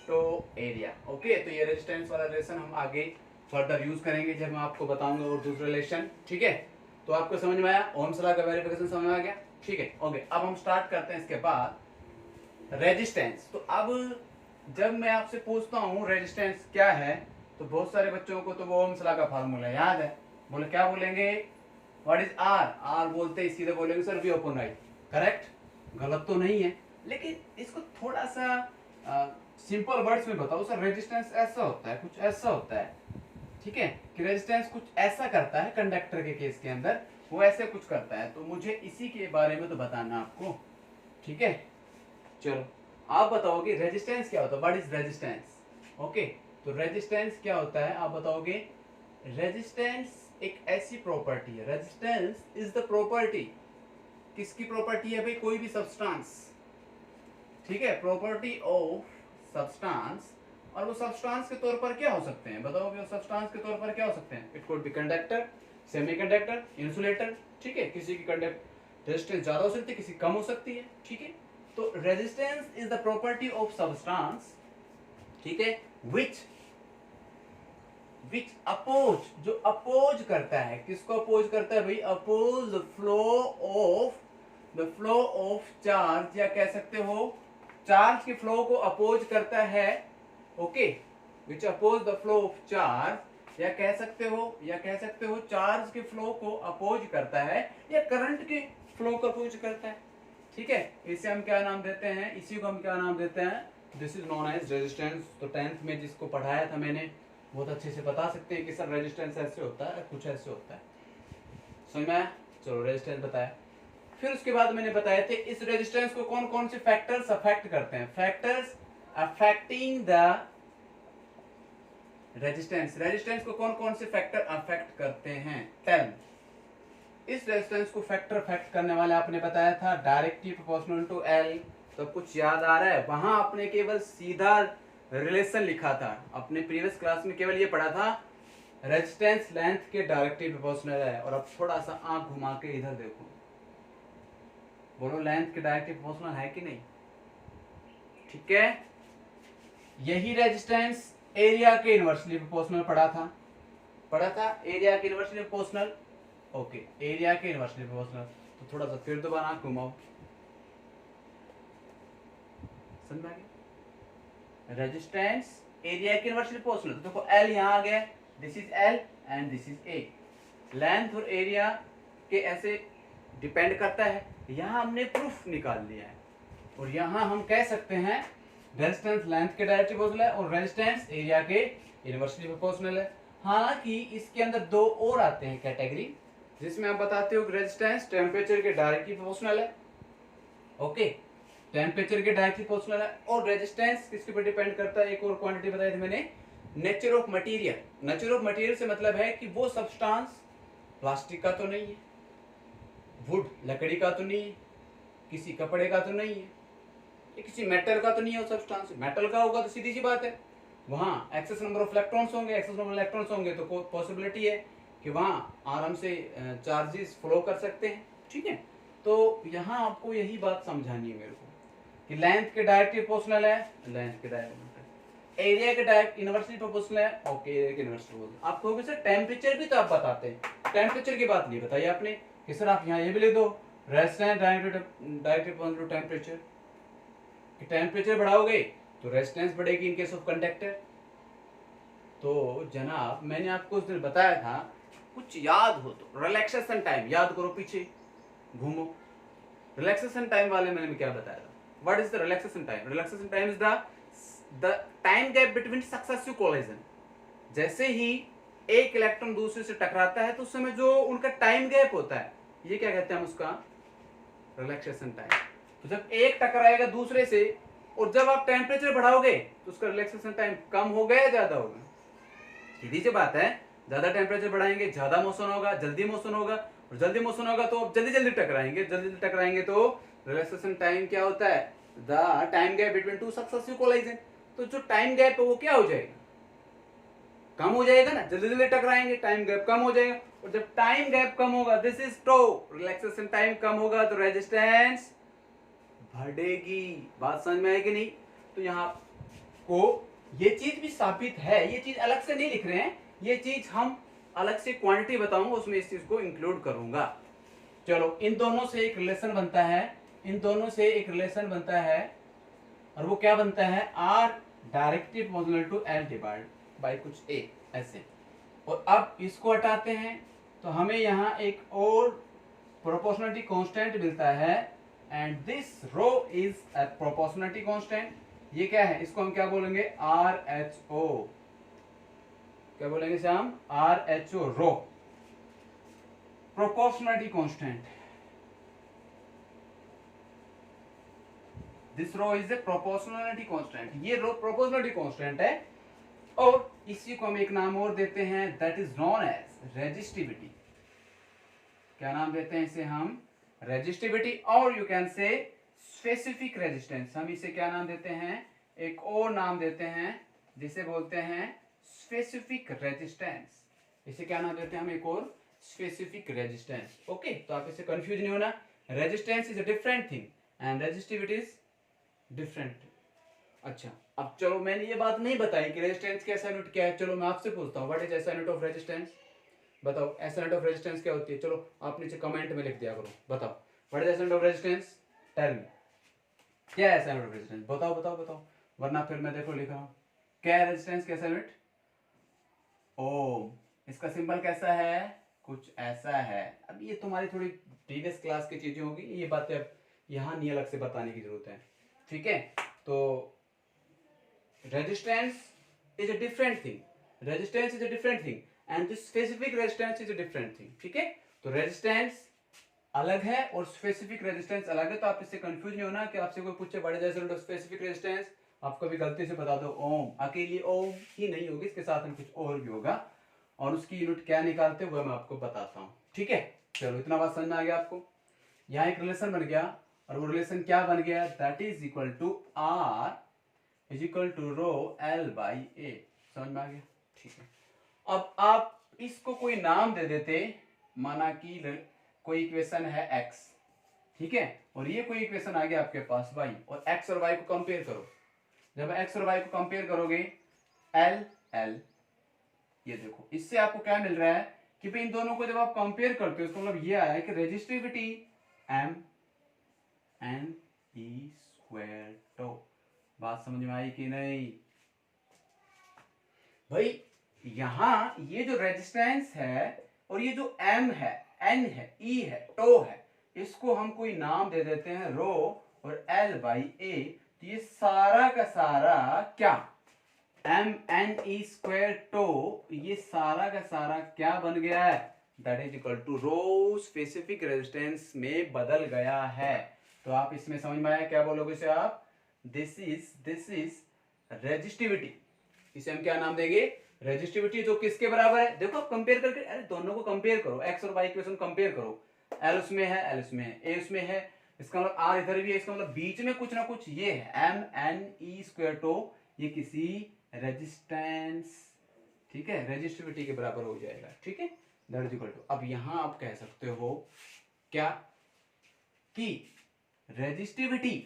तो एरिया। ओके, तो ये रेजिस्टेंस वाला रिलेशन हम आगे फर्दर यूज करेंगे जब मैं आपको बताऊंगा और दूसरा रिलेशन। ठीक है, तो आपको समझ में आया? ओम्स लॉ का वेरिफिकेशन समझ में आ गया? ठीक है, ओके। अब हम स्टार्ट करते हैं इसके बाद रेजिस्टेंस। तो अब जब मैं आपसे पूछता हूँ रेजिस्टेंस क्या है, तो बहुत सारे बच्चों को तो वो ओम्स लॉ का फार्मूला याद है। बोले क्या बोलेंगे? What is are? आर बोलते ही सीधे बोलेंगे सर V/I। करेक्ट? गलत तो नहीं है, लेकिन इसको थोड़ा सा सिंपल वर्ड्स में बताओ सर। रेजिस्टेंस ऐसा होता है, कुछ ऐसा होता है, ठीक है, कि रेजिस्टेंस कुछ ऐसा करता है कंडक्टर के केस के अंदर, वो ऐसे कुछ करता है। तो मुझे इसी के बारे में तो बताना आपको। ठीक है, चलो आप बताओगे रेजिस्टेंस क्या होता है? What is resistance? ओके, तो रेजिस्टेंस क्या होता है आप बताओगे? रेजिस्टेंस एक ऐसी प्रॉपर्टी है, रेजिस्टेंस इज द प्रॉपर्टी। किसकी प्रॉपर्टी है भाई? कोई भी सब्सटेंस, ठीक है, प्रॉपर्टी ऑफ सब्सटेंस। और वो सब्सटेंस के तौर पर क्या हो सकते हैं? बताओगे वो सब्सटेंस के तौर पर क्या हो सकते हैं? It could be conductor, semiconductor, insulator. ठीक है, किसी की कंडक्ट रेजिस्टेंस ज्यादा हो सकती है, किसी कम हो सकती है। ठीक है, तो resistance is the property of substance, ठीक है, विच अपोज, जो अपोज करता है। किसको अपोज करता है भाई? Oppose the flow of charge, या कह सकते हो चार्ज के फ्लो को अपोज करता है। Okay, which oppose the flow of charge, या कह सकते हो चार्ज के फ्लो को अपोज करता है, या करंट के फ्लो को अपोज करता है। ठीक है, इसे हम क्या नाम देते हैं? इसी को हम क्या नाम देते हैं? This is known as resistance. तो 10th में जिसको पढ़ाया था मैंने, बहुत अच्छे से बता सकते हैं कि सर रेजिस्टेंस ऐसे होता है, कुछ ऐसे होता है। समझ में आया? चलो रेजिस्टेंस बताया। फिर उसके बाद मैंने बताए थे इस रेजिस्टेंस को कौन कौन से फैक्टर्स अफेक्ट करते हैं। फैक्टर्स अफेक्टिंग द रेजिस्टेंस को कौन कौन से फैक्टर अफेक्ट करते हैं? 10। इस रेजिस्टेंस को फैक्टर अफेक्ट करने वाले आपने बताया था डायरेक्टली प्रोपोर्शनल टू L। तो कुछ याद आ रहा है? वहां आपने केवल सीधा रिलेशन लिखा था, अपने प्रीवियस क्लास में केवल ये पढ़ा था रेजिस्टेंस लेंथ के डायरेक्टली प्रोपोर्शनल है। और अब थोड़ा सा आंख घुमा के इधर देखो, बोलो लेंथ के डायरेक्टली प्रोपोर्शनल है कि नहीं? ठीक है, यही रेजिस्टेंस एरिया के इनवर्सली प्रोपोर्शनल पढ़ा था एरिया के इनवर्सली प्रोपोर्शनल। ओके, एरिया के इनवर्सली प्रोपोर्शनल। तो थोड़ा सा फिर दोबारा आंख घुमाओ, समझ में आ गया? रेजिस्टेंस एरिया के इनवर्सली प्रोपोर्शनल। तो देखो L यहाँ आ गया, this is L and this is A। Length और एरिया के ऐसे डिपेंड करता है। यहाँ हमने प्रूफ निकाल लिया है, और यहाँ हम कह सकते हैं रेजिस्टेंस लेंथ के डायरेक्टली प्रोपोर्शनल है और रेजिस्टेंस एरिया के इनवर्सली प्रोपोर्शनल है। हालांकि इसके अंदर दो और आते हैं कैटेगरी, जिसमें आप बताते हो रेजिस्टेंस टेम्परेचर के डायरेक्टली प्रोपोर्शनल है। ओके, टेम्परेचर के डायरेक्टली प्रोपोर्शनल है। और रेजिस्टेंस किसके ऊपर डिपेंड करता है? एक और क्वांटिटी बताई थी मैंने, nature of material. Nature of material से मतलब है कि वो सब्सटेंस प्लास्टिक का तो नहीं है, वुड लकड़ी का तो नहीं है, किसी कपड़े का तो नहीं है, ये किसी मेटल का तो नहीं है। वो सब्सटेंस मेटल का होगा तो सीधी सी बात है वहाँ एक्सेस नंबर ऑफ इलेक्ट्रॉन्स होंगे, एक्सेस नंबर इलेक्ट्रॉन्स होंगे तो पॉसिबिलिटी है कि वहाँ आराम से चार्जेस फ्लो कर सकते हैं। ठीक है, तो यहाँ आपको यही बात समझानी है मेरे को कि लेंथ के डायरेक्टली प्रोपोर्शनल है, लेंथ के डायरेक्ट, एरिया के डायरेक्ट इनवर्सली प्रोपोर्शनल है, ओके एरिया के इनवर्सली प्रोपोर्शनल। आप कहोगे सर टेम्परेचर भी तो आप बताते हैं, टेम्परेचर की बात नहीं बताई आपने कि सर आप यहाँ ये भी लिख दो resistance directly proportional to temperature, कि टेम्परेचर बढ़ाओगे तो रेजिस्टेंस बढ़ेगी इन केस ऑफ कंडक्टर। तो जनाब मैंने आपको उस दिन बताया था, कुछ याद हो तो रिलैक्सेशन टाइम याद करो, पीछे घूमो। रिलैक्सेशन टाइम वाले मैंने क्या बताया था, what is the relaxation time? Relaxation time is the time gap between successive collision. जैसे ही एक इलेक्ट्रॉन दूसरे से टकराता है तो उस समय जो उनका टाइम गैप होता है, ये क्या कहते हैं हम उसका? Relaxation time. तो जब एक टकराएगा दूसरे से और जब आप टेम्परेचर बढ़ाओगे तो उसका रिलैक्सेशन टाइम कम होगा या ज्यादा होगा? सीधी सी बात है, ज्यादा टेम्परेचर बढ़ाएंगे ज्यादा मोशन होगा, जल्दी मोशन होगा, और जल्दी मोशन होगा तो आप जल्दी जल्दी टकराएंगे, जल्दी जल्दी टकराएंगे तो रिलैक्सेशन टाइम क्या होता है? The time gap between two successive collision. तो जो टाइम गैप है वो क्या हो जाएगा? कम हो जाएगा ना, जल्दी जल्दी टकराएंगे टाइम गैप कम हो जाएगा, और जब टाइम गैप कम होगा, this is tau, relaxation time कम होगा तो रेजिस्टेंस बढ़ेगी। बात समझ में आएगी नहीं? तो यहाँ को ये चीज भी साबित है, ये चीज अलग से नहीं लिख रहे हैं, ये चीज हम अलग से क्वांटिटी बताऊंगा उसमें इस चीज को इंक्लूड करूंगा। चलो इन दोनों से एक रिलेशन बनता है, इन दोनों से एक रिलेशन बनता है, और वो क्या बनता है? R directly proportional to L divide by कुछ ए ऐसे। और अब इसको हटाते हैं तो हमें यहाँ एक और प्रोपोर्शनलिटी कांस्टेंट मिलता है, and this rho is a proportionality constant. ये क्या है? इसको हम क्या बोलेंगे? R H O. क्या बोलेंगे इसे हम? R H O, rho, proportionality constant. This rho is a proportionality constant, ये रो प्रोपोर्शनलिटी कांस्टेंट है, और इसी को हम एक नाम और देते हैं, that is known as resistivity. क्या नाम देते हैं इसे हम? रेजिस्टिविटी, और you can say specific resistance. हम इसे क्या नाम देते हैं? एक और नाम देते हैं जिसे बोलते हैं स्पेसिफिक रेजिस्टेंस। इसे क्या नाम देते हैं हम? एक और स्पेसिफिक रेजिस्टेंस। ओके, तो आप इसे कंफ्यूज नहीं होना, resistance is a different thing and resistivity is different. अच्छा, अब चलो मैंने ये बात नहीं बताई कि रेजिस्टेंस का SI यूनिट क्या है। चलो मैं आपसे पूछता हूँ, what is SI unit of resistance? बताओ SI यूनिट ऑफ रेजिस्टेंस क्या होती है? चलो आप नीचे कमेंट में लिख दिया करो, बताओ what is SI unit of resistance? Tell me, क्या है SI यूनिट ऑफ रेजिस्टेंस? बताओ बताओ बताओ, वरना फिर मैं देखो लिख रहा हूँ। क्या है रेजिस्टेंस का SI यूनिट? ओम। इसका सिंबल कैसा है? कुछ ऐसा है। अब ये तुम्हारी थोड़ी प्रीवियस क्लास की चीजें होगी, ये बातें अब यहाँ नहीं अलग से बताने की जरूरत है। ठीक है, तो resistance is a different thing, resistance is a different thing and this specific resistance is a different thing। ठीक है, तो resistance अलग है और specific resistance अलग है, तो आप इससे कंफ्यूज नहीं होना कि आपसे कोई पूछे what is the specific resistance, आप कभी गलती से बता दो ओम। अकेली ओम ही नहीं होगी, इसके साथ में कुछ और भी होगा, और उसकी यूनिट क्या निकालते हैं वो मैं आपको बताता हूँ। ठीक है, चलो इतना बात समझ में आ गया आपको। यहाँ एक रिलेशन बन गया, और वो रिलेशन क्या बन गया? That is equal to R is equal to rho L by A. समझ में आ गया? ठीक है, अब आप इसको कोई नाम दे देते, माना कि कोई इक्वेशन है x, ठीक है, और ये कोई इक्वेशन आ गया आपके पास y, और x और y को कंपेयर करो। जब x और y को कंपेयर करोगे l l, ये देखो इससे आपको क्या मिल रहा है कि भाई इन दोनों को जब आप कंपेयर करते हो इसका मतलब ये आया है कि resistivity m n e square tau. बात समझ में आई कि नहीं भाई? यहां ये जो रेजिस्टेंस है और ये जो m है, n है, e है, टो है, इसको हम कोई नाम दे देते हैं रो और l बाई ए। तो ये सारा का सारा क्या? m n e square tau, ये सारा का सारा क्या बन गया है? That is equal to rho specific resistance में बदल गया है। तो आप इसमें समझ में आया? क्या बोलोगे इसे आप? दिस इज रेजिस्टिविटी, इसे हम क्या नाम देंगे, रेजिस्टिविटी, जो किसके बराबर है, देखो आप कंपेयर करके, अरे दोनों को कंपेयर करो, एक्स और वाई इक्वेशन कंपेयर करो, एल उसमें है, एल उसमें है, ए उसमें है, इसका मतलब आर इधर भी है, इसका मतलब बीच में कुछ ना कुछ ये है, M N E square tau, ये किसी रेजिस्टेंस, ठीक है, रेजिस्टिविटी के बराबर हो जाएगा, ठीक है, दैट इज इक्वल टू। अब यहां आप कह सकते हो क्या कि रेजिस्टिविटी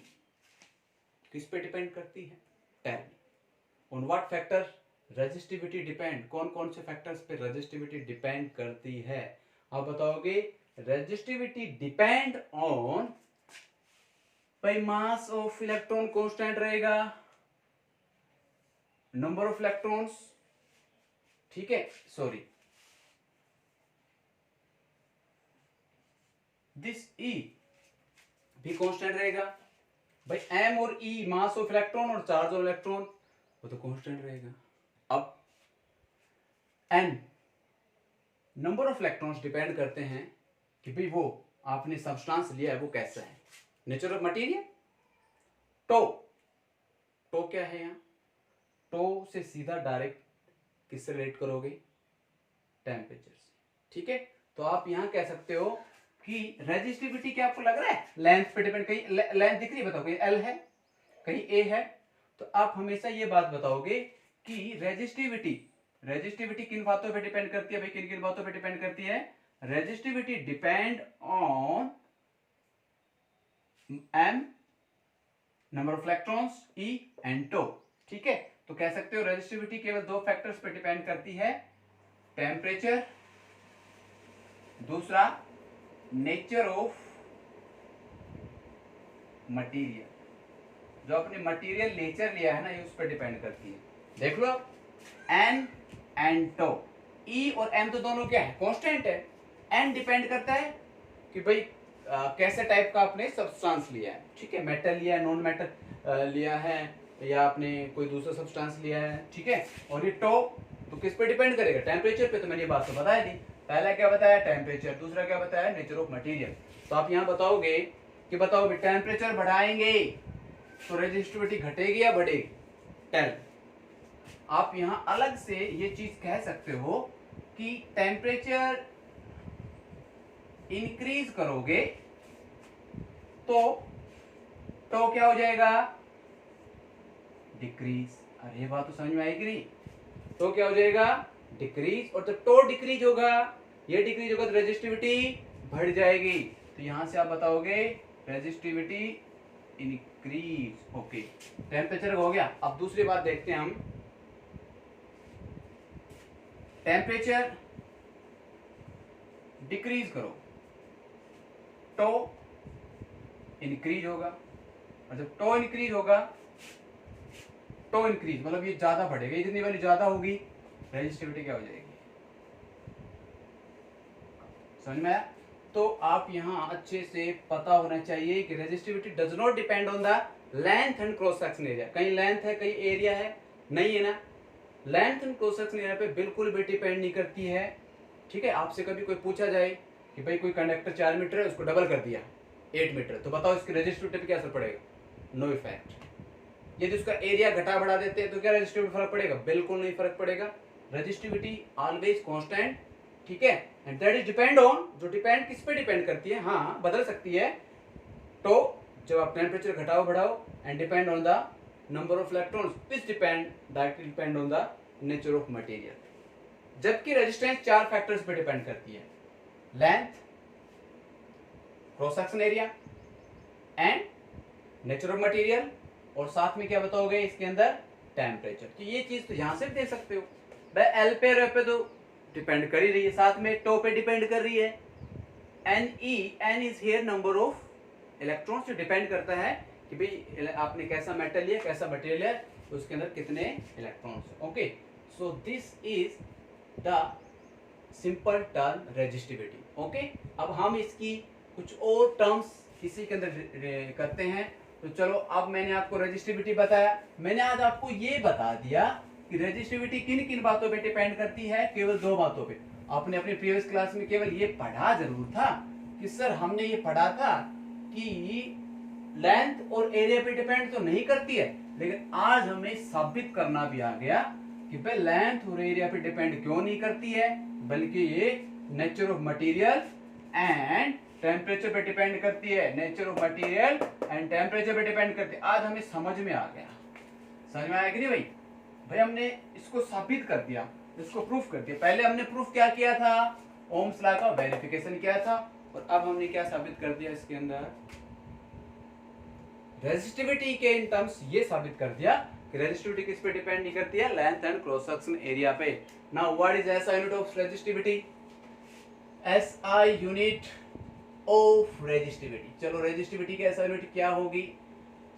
किस पे डिपेंड करती है, tell me on what factor resistivity depend, कौन कौन से फैक्टर्स पे रेजिस्टिविटी डिपेंड करती है, आप बताओगे रेजिस्टिविटी डिपेंड ऑन, भाई मास ऑफ इलेक्ट्रॉन कांस्टेंट रहेगा, नंबर ऑफ इलेक्ट्रॉन्स, ठीक है, सॉरी दिस ई भी कांस्टेंट रहेगा, भाई एम और ई मास ऑफ इलेक्ट्रॉन और चार्ज ऑफ इलेक्ट्रॉन वो तो कांस्टेंट रहेगा। अब N number of electrons depend करते हैं कि भाई वो आपने सब्सटेंस लिया है वो कैसा है, nature of material, tau, tau क्या है यहाँ, टो से सीधा डायरेक्ट किससे रिलेट करोगे, टेम्परेचर से, ठीक है, तो आप यहां कह सकते हो कि रेजिस्टिविटी क्या आपको लग रहा है लेंथ पे डिपेंड, कहीं लेंथ दिख रही है, बताओ कहीं एल है कहीं ए है, तो आप हमेशा ये बात बताओगे कि रेजिस्टिविटी, रेजिस्टिविटी किन बातों पे डिपेंड करती है, भाई किन किन बातों पे डिपेंड करती है, resistivity depend on M number of electrons, E and tau, ठीक है, तो कह सकते हो रेजिस्टिविटी केवल दो फैक्टर्स पे डिपेंड करती है, टेम्परेचर, दूसरा नेचर ऑफ मटेरियल, जो अपने मटेरियल नेचर लिया है ना ये उस पर डिपेंड करती है, देख लो आप, एन एंड टो, ई और एम तो दोनों क्या है कांस्टेंट है, एन डिपेंड करता है कि भाई कैसे टाइप का आपने सब्सटेंस लिया है, ठीक है, मेटल लिया है, नॉन मेटल लिया है, या आपने कोई दूसरा सब्सटेंस लिया है, ठीक है, और ये टो तो किस पे डिपेंड करेगा, टेम्परेचर पे, तो मैंने ये बात तो बता दी, पहला क्या बताया टेम्परेचर, दूसरा क्या बताया नेचर ऑफ मटेरियल, तो आप यहाँ बताओगे कि बताओ टेम्परेचर बढ़ाएंगे तो रेजिस्टिविटी घटेगी या बढ़ेगी, टेल, आप यहाँ अलग से ये चीज कह सकते हो कि टेम्परेचर इंक्रीज करोगे तो क्या हो जाएगा, डिक्रीज, अरे ये बात तो समझ में आएगी नहीं, तो क्या हो जाएगा डिक्रीज, और जब टो डिक्रीज होगा, ये डिक्रीज होगा तो रेजिस्टिविटी बढ़ जाएगी, तो यहां से आप बताओगे रेजिस्टिविटी इंक्रीज, ओके, टेम्परेचर हो गया। अब दूसरी बात देखते हैं हम, टेम्परेचर डिक्रीज करो टो इंक्रीज होगा, और जब टो इंक्रीज होगा, टो इंक्रीज मतलब ये ज्यादा बढ़ेगा, जितनी वैल्यू ज्यादा होगी रेजिस्टिविटी क्या हो जाएगी, समझ में आया, तो आप यहाँ अच्छे से पता होना चाहिए कि resistivity does not depend on the length and cross section area, कहीं लेंथ है कहीं एरिया है, नहीं है ना, length and cross section area पे बिल्कुल भी डिपेंड नहीं करती है, ठीक है, आपसे कभी कोई पूछा जाए कि भाई कोई कंडक्टर 4 मीटर है उसको डबल कर दिया 8 मीटर, तो बताओ इसकी रेजिस्टिविटी पे क्या असर पड़ेगा, नो इफेक्ट, यदि उसका एरिया घटा बढ़ा देते हैं तो क्या रेजिस्टिविटी फर्क पड़ेगा, बिल्कुल नहीं फर्क पड़ेगा, रेजिस्टिविटी ऑलवेज कांस्टेंट, ठीक है, and that is depend on, जो डिपेंड किस पे डिपेंड करती है, हाँ बदल सकती है, तो जब आप टेम्परेचर घटाओ बढ़ाओ, and depend on the number of electrons, this depend directly depend on the nature of material, जबकि रेजिस्टेंस 4 फैक्टर्स पे डिपेंड करती है, length, cross section area and nature of material, और साथ में क्या बताओगे इसके अंदर टेम्परेचर, तो ये चीज तो यहां से भी दे सकते हो, भाई एल पे रे पे तो डिपेंड कर ही रही है, साथ में टो पे डिपेंड कर रही है, N E, N is here number of electrons, जो डिपेंड करता है कि भाई आपने कैसा मेटल लिया कैसा मटेरियल है, तो उसके अंदर कितने electrons, okay, so this is the simple term resistivity, okay, अब हम इसकी कुछ और टर्म्स किसी के अंदर करते हैं, तो चलो अब मैंने आपको रेजिस्टिविटी बताया, मैंने आज आपको ये बता दिया कि रेजिस्टिविटी किन किन बातों पे डिपेंड करती है, केवल 2 बातों पे, आपने अपनी प्रीवियस क्लास में केवल ये पढ़ा जरूर था कि सर हमने ये पढ़ा था कि लेंथ और एरिया पे डिपेंड तो नहीं करती है, लेकिन आज हमें साबित करना भी आ गया कि भाई लेंथ और एरिया पे डिपेंड क्यों नहीं करती है, बल्कि ये nature of material and temperature पे डिपेंड करती है। Nature of material and temperature पे डिपेंड करती है। आज हमें समझ में आ गया, समझ में आया कि नहीं भाई? भाई हमने इसको साबित कर दिया, इसको प्रूफ कर दिया। पहले हमने प्रूफ क्या किया था, ओम्स लॉ का वेरिफिकेशन किया था, और अब हमने क्या साबित कर दिया इसके अंदर, रेजिस्टिविटी के इन टर्म्स ये साबित कर दिया कि रेजिस्टिविटी किस पे डिपेंड नहीं करती है, length and cross section area पे। Now what is SI unit of resistivity? SI unit of resistivity, चलो रेजिस्टिविटी की एसआई यूनिट क्या होगी?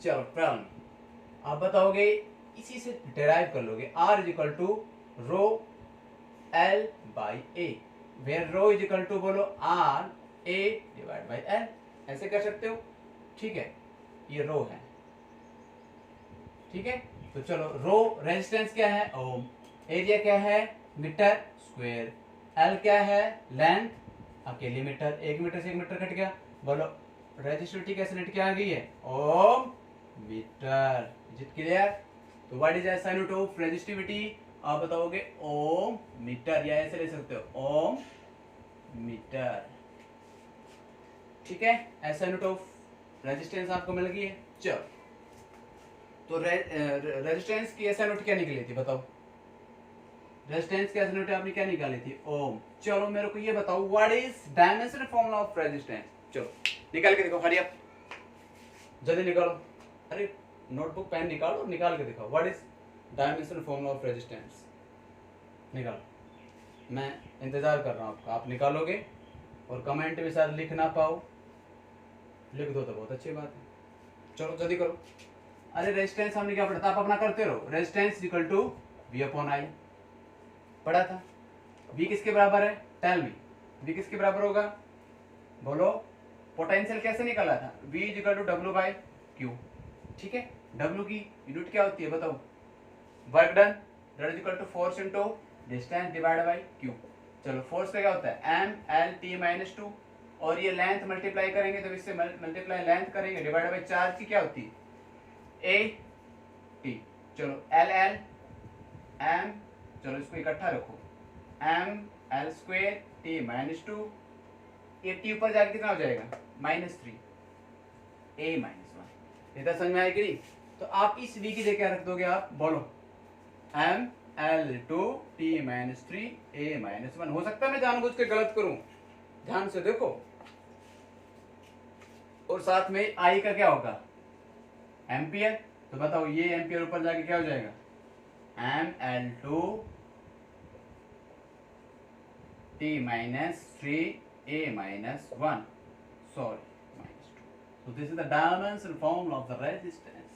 चलो टर्म आप बताओगे, इसी से डिराइव कर लोगे। R is equal to rho L by A, where rho is equal to बोलो R A divide by L, ऐसे कर सकते हो, ठीक है? ये रो है, ठीक है? तो चलो रो रेजिस्टेंस क्या है? ओम। एरिया क्या है? Metre square. L क्या है? लेंथ, अकेली मीटर, 1 मीटर से 1 मीटर कट गया। बोलो रेजिस्टिविटी कैसे नेट क्या आ गई है? Ohm meter. Is it clear? तो what is SI unit of resistivity? आप बताओगे ओम मीटर, या ऐसे ले सकते हो ओम मीटर, ठीक है? एसआई यूनिट ऑफ रेजिस्टेंस आपको मिल गई है। चलो तो रेजिस्टेंस की एसआई यूनिट क्या निकली थी बताओ? रेजिस्टेंस की एसआई यूनिट आपने क्या निकाली थी? ओम। चलो मेरे को ये बताओ what is dimension formula of resistance? चलो निकाल के देखो, हरी अप, जल्दी निकालो। अरे नोटबुक पेन निकालो, निकाल के दिखाओ what is dimension formula of resistance. निकालो, मैं इंतजार कर रहा हूँ आपका। आप निकालोगे और कमेंट भी शायद लिख ना पाओ, लिख दो तो बहुत अच्छी बात है। चलो जल्दी करो। अरे रेजिस्टेंस हमने क्या पढ़ा था, आप अपना करते रहो। Resistance equal to V upon I पढ़ा था। V किसके बराबर है? टेल मी, V किसके बराबर होगा? बोलो। पोटेंशियल कैसे निकाला था? V is equal to W by Q, ठीक है? W की यूनिट क्या होती है बताओ? Work done, that is equal to force into distance divide by Q। चलो फोर्स का क्या होता है? M/L/T-2, और ये लेंथ मल्टीप्लाई करेंगे तो इससे मल्टीप्लाई लेंथ करेंगे डिवाइड बाई चार्ज की क्या होती है? A/T। चलो L M, चलो इसको इकट्ठा रखो, M/L²T-2, ये T ऊपर जाके कितना हो जाएगा? -3 A-1। इतना समझ में आया कि नहीं? तो आप इस V की जगह क्या रख दोगे आप? बोलो M/L2T-3 A-1। हो सकता है मैं जानबूझ के गलत करूं, ध्यान से देखो। और साथ में I का क्या होगा? एम्पियर। तो बताओ ये एम्पियर ऊपर जाके क्या हो जाएगा? M/L2T-3 A-1, sorry, -2। So this is the dimension formula of the resistance।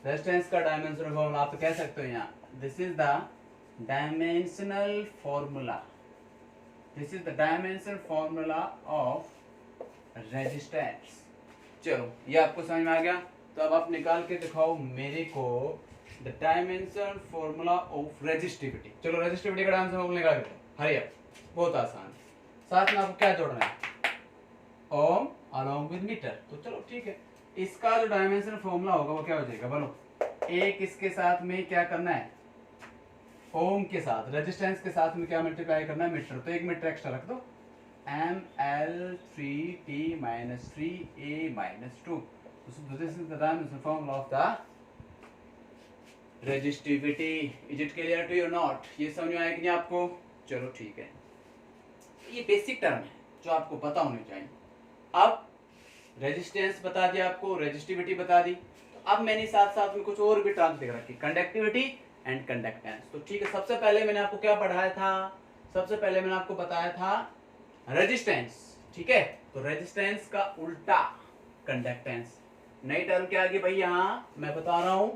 Resistance का डायमेंशनल फॉर्मूला आप तो कह सकते हो यहाँ, this is the dimensional formula, this is the dimensional formula of resistance. चलो ये आपको समझ में आ गया? तो अब आप निकाल के दिखाओ मेरे को the dimension formula of resistivity. चलो रेजिस्टिविटी का डायमेंशन फॉर्मूला निकाल के दो, हरी अप, बहुत आसान। साथ में आपको क्या जोड़ना है? ओम अलॉन्ग विद मीटर। तो चलो ठीक है, इसका जो डायमेंशन फॉर्मूला होगा वो क्या हो जाएगा? बोलो, एक इसके साथ में क्या करना है? ओम के साथ, रेजिस्टेंस के साथ में क्या मल्टीप्लाई करना है? मीटर। तो 1 मीटर एक्स्ट्रा रख दो, ML3T-3 A-2। So this is the dimension formula of the resistivity। Is it clear to you or not? ये समझ में आया कि नहीं आपको? चलो ठीक है, ये बेसिक टर्म है जो आपको पता होनी चाहिए। अब रेजिस्टेंस बता दिया आपको, रेजिस्टिविटी बता दी, तो अब मैंने साथ साथ में कुछ और भी टर्म्स दिख रखी, कंडक्टिविटी एंड कंडक्टेंस। तो ठीक है, सबसे पहले मैंने आपको क्या पढ़ाया था? सबसे पहले मैंने आपको बताया था रेजिस्टेंस, ठीक है? तो रेजिस्टेंस का उल्टा कंडक्टेंस। नई टर्म क्या आ गई भाई यहाँ मैं बता रहा हूं,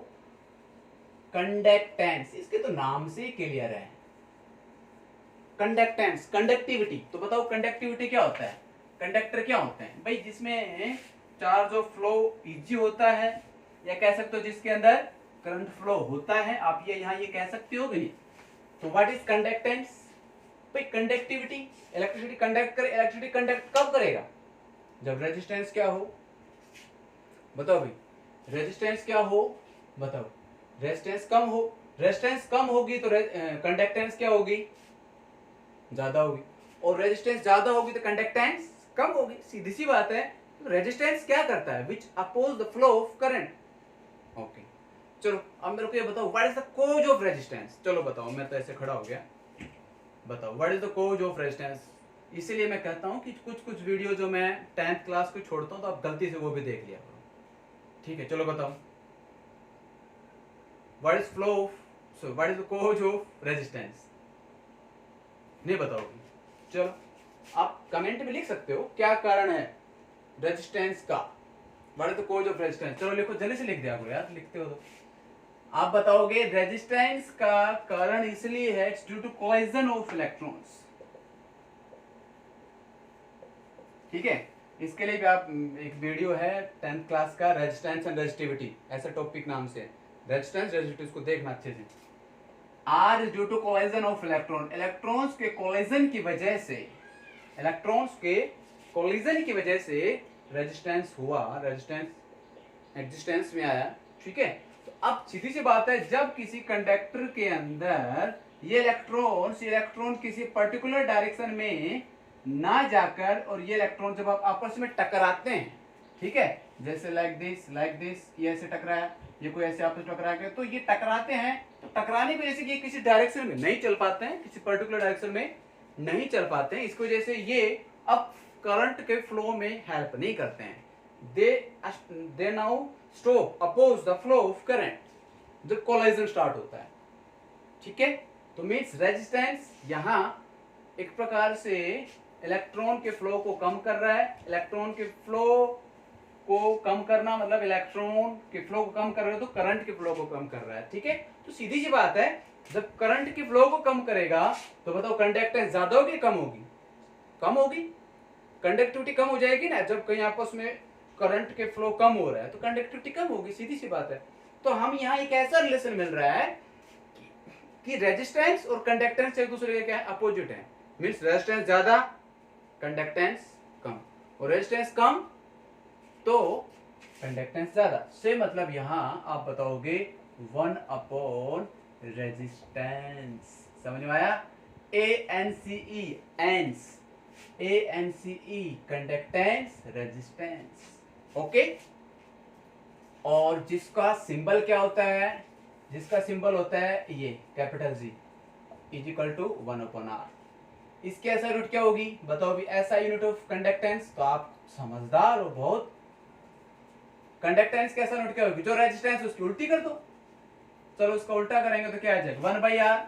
कंडक्टेंस। इसके तो नाम से ही क्लियर है, कंडक्टेंस, कंडक्टिविटी। तो बताओ कंडक्टिविटी क्या होता है? कंडक्टर क्या होते हैं भाई? जिसमें चार्ज ऑफ फ्लो इजी होता है, या कह सकते हो जिसके अंदर करंट फ्लो होता है। आप ये यहाँ ये कह सकते हो कि नहीं? तो व्हाट इज कंडक्टेंस भाई? कंडक्टिविटी, इलेक्ट्रिसिटी कंडक्ट करे। इलेक्ट्रिसिटी कंडक्ट कब करेगा? जब रेजिस्टेंस क्या हो? बताओ भाई, रेजिस्टेंस क्या हो? बताओ, रेजिस्टेंस कम हो रेजिस्टेंस कम होगी तो कंडक्टेंस क्या होगी, ज्यादा होगी, और रेजिस्टेंस ज्यादा होगी तो कंडक्टेंस कम होगी, सीधी सी बात है। तो रेजिस्टेंस क्या करता है, which oppose the flow of current. Okay, चलो अब मेरे को ये बताओ what is the cause of resistance. चलो बताओ, मैं तो ऐसे खड़ा हो गया, बताओ what is the cause of resistance. इसीलिए मैं कहता हूँ कि कुछ कुछ वीडियो जो मैं 10th क्लास को छोड़ता हूँ तो आप गलती से वो भी देख लिया करो, ठीक है। चलो बताओ what is flow of, so what is the cause of resistance, नहीं बताओगे। चलो आप कमेंट में लिख सकते हो क्या कारण है रेजिस्टेंस का, what is the cause of resistance. चलो लिखो, जल्दी से लिख दिया करो यार, लिखते हो तो। आप बताओगे रेजिस्टेंस का कारण इसलिए है it's due to collision of electrons, ठीक है। इसके लिए भी आप एक वीडियो है 10th क्लास का, रेजिस्टेंस एंड रेजिस्टिविटी, ऐसा टॉपिक नाम से, रेजिस्टेंस रेजिस्टिविटी, उसको देखना अच्छे से। R is due to collision of electron, electrons के कोलिजन की वजह से, इलेक्ट्रॉन्स के कोलिजन की वजह से रेजिस्टेंस हुआ, रेजिस्टेंस एग्जिस्टेंस में आया, ठीक है। तो अब सीधी सी बात है, जब किसी कंडक्टर के अंदर ये इलेक्ट्रॉन किसी पर्टिकुलर डायरेक्शन में ना जाकर, और ये इलेक्ट्रॉन जब आप आपस में टकराते हैं, ठीक है, जैसे लाइक दिस, ये ऐसे टकराया, ये कोई ऐसे आपस में टकरा गया, तो ये टकराते हैं, तो टकराने की वजह से ये किसी डायरेक्शन में नहीं चल पाते हैं, किसी पर्टिकुलर डायरेक्शन में नहीं चल पाते हैं, इसकी वजह से ये अब करंट के फ्लो में हेल्प नहीं करते हैं, they now stop oppose the flow of current जब कोलिजन स्टार्ट होता है, ठीक है। तो मीन्स रेजिस्टेंस यहाँ एक प्रकार से इलेक्ट्रॉन के फ्लो को कम कर रहा है, इलेक्ट्रॉन के फ्लो को कम करना मतलब इलेक्ट्रॉन के फ्लो को कम कर रहे हो तो करंट के फ्लो को कम कर रहा है, ठीक है। तो सीधी सी बात है, जब करंट के फ्लो को कम करेगा तो बताओ कंडक्टेंस ज्यादा होगी कम होगी, कम होगी, कंडक्टिविटी कम हो जाएगी ना, जब कहीं आपस में करंट के फ्लो कम हो रहा है तो कंडक्टिविटी कम होगी, सीधी सी बात है। तो हम यहाँ एक ऐसा रिलेशन मिल रहा है कि रेजिस्टेंस और कंडक्टेंस एक दूसरे के क्या है, अपोजिट है। मीन्स रेजिस्टेंस ज्यादा, कंडक्टेंस कम, और रेजिस्टेंस कम तो कंडक्टेंस ज्यादा, से मतलब यहाँ आप बताओगे 1 अपॉन रेजिस्टेंस, समझ में आया। ANCE, conductance resistance, okay. और जिसका सिंबल क्या होता है, जिसका सिंबल होता है ये capital G is equal to 1 upon R। इसकी ऐसा यूनिट क्या होगी बताओ भी, ऐसा यूनिट ऑफ कंडक्टेंस, तो आप समझदार हो बहुत। कंडक्टेंस की ऐसा यूनिट क्या होगी, जो रेजिस्टेंस उसकी उल्टी कर दो, चलो उसका उल्टा करेंगे तो क्या आ जाएगा, 1/R,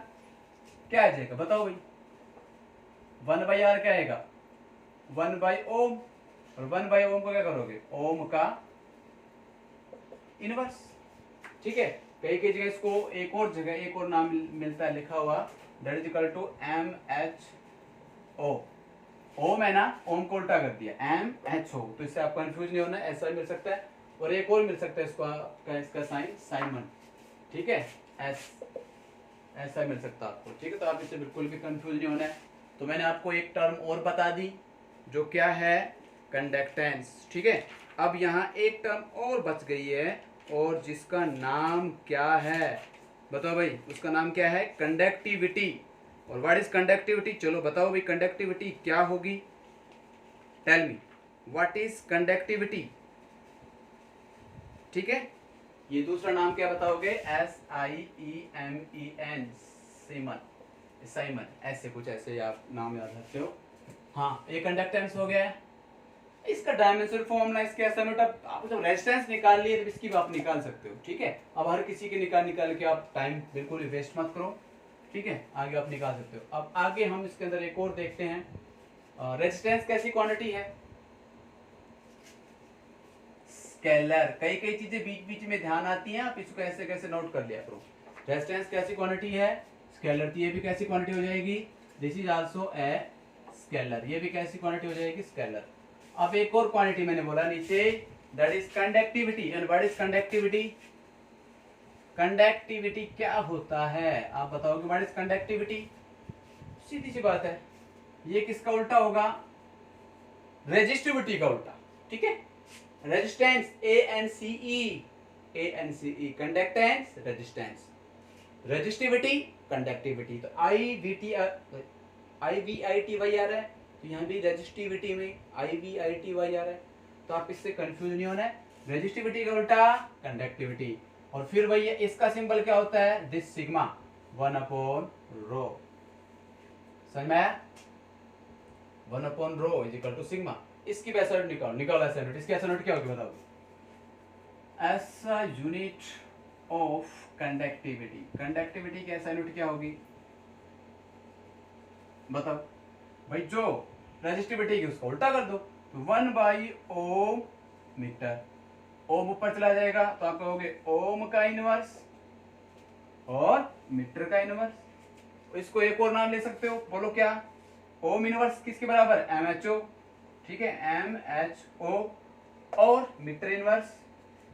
क्या आ जाएगा बताओ भाई, 1/R क्या आएगा, 1/ओम, और 1/ओम को क्या करोगे, ओम का इनवर्स, ठीक है। कई कई जगह इसको एक और जगह एक और नाम मिलता है लिखा हुआ, that is equal to MHO, ohm है ना, ओम को उल्टा कर दिया MHO, तो इससे आप कंफ्यूज नहीं होना, ऐसा मिल सकता है। और एक और मिल सकता है इसका साइन साइमन, ठीक है, ऐसा मिल सकता है आपको, ठीक है। तो आप इससे बिल्कुल भी कंफ्यूज नहीं होना है। तो मैंने आपको एक टर्म और बता दी जो क्या है, कंडक्टेंस, ठीक है। अब यहाँ एक टर्म और बच गई है, और जिसका नाम क्या है बताओ भाई, उसका नाम क्या है, कंडक्टिविटी। और व्हाट इज कंडक्टिविटी, चलो बताओ भाई कंडक्टिविटी क्या होगी, tell me what is conductivity, ठीक है। ये दूसरा नाम क्या बताओगे, SIEMEN, साइमन, ऐसे कुछ ऐसे आप नाम याद रखते हो। हाँ, ये कंडक्टेंस हो गया है। इसका डायमेंशन फॉर्मूला, इसके ऐसा नोट, आप जब रेजिस्टेंस निकाल लिए तो इसकी भी आप निकाल सकते हो, ठीक है। अब हर किसी के निकाल के आप टाइम बिल्कुल वेस्ट मत करो, ठीक है, आगे आप निकाल सकते हो। अब आगे हम इसके अंदर एक और देखते हैं, रेजिस्टेंस कैसी क्वांटिटी है, स्केलर। कई कई चीजें बीच बीच में ध्यान आती हैं, आप इसको ऐसे कैसे नोट कर लिया करो। रेजिस्टेंस कैसी क्वांटिटी है, स्केलर, तो ये भी कैसी क्वांटिटी हो जाएगी, this is also a scalar, ये भी कैसी क्वांटिटी हो जाएगी, स्केलर। अब एक और क्वांटिटी मैंने बोला नीचे, that is conductivity. And what is conductivity, conductivity क्या होता है आप बताओगे, व्हाट इज कंडक्टिविटी। सीधी सी बात है, ये किसका उल्टा होगा, रेजिस्टिविटी का उल्टा, ठीक है। Resistance ANCE, conductance resistance, resistivity, conductivity. तो IVT IVITY आ रहा है, तो यहाँ भी रेजिस्टिविटी में IVITY आ रहा है, तो आप इससे कंफ्यूज नहीं होना है। रेजिस्टिविटी का उल्टा कंडक्टिविटी। और फिर भैया इसका सिंबल क्या होता है, दिस सिग्मा 1/ρ। समझ में आया? 1/ρ इज इक्वल टू सिग्मा। इसकी भी SI निकालो, निकालो SI यूनिट। इसकी SI यूनिट क्या होगी बताओ? SI unit of conductivity. Conductivity की SI यूनिट क्या होगी बताओ भाई? जो रेजिस्टिविटी की उसका उल्टा कर दो, तो 1/ओम मीटर। ओम ऊपर चला जाएगा तो आप कहोगे ओम का इनवर्स और मीटर का इनवर्स। इसको एक और नाम ले सकते हो, बोलो क्या? ओम इनवर्स किसके बराबर? MHO, ठीक है, MHO। और मीटर इनवर्स,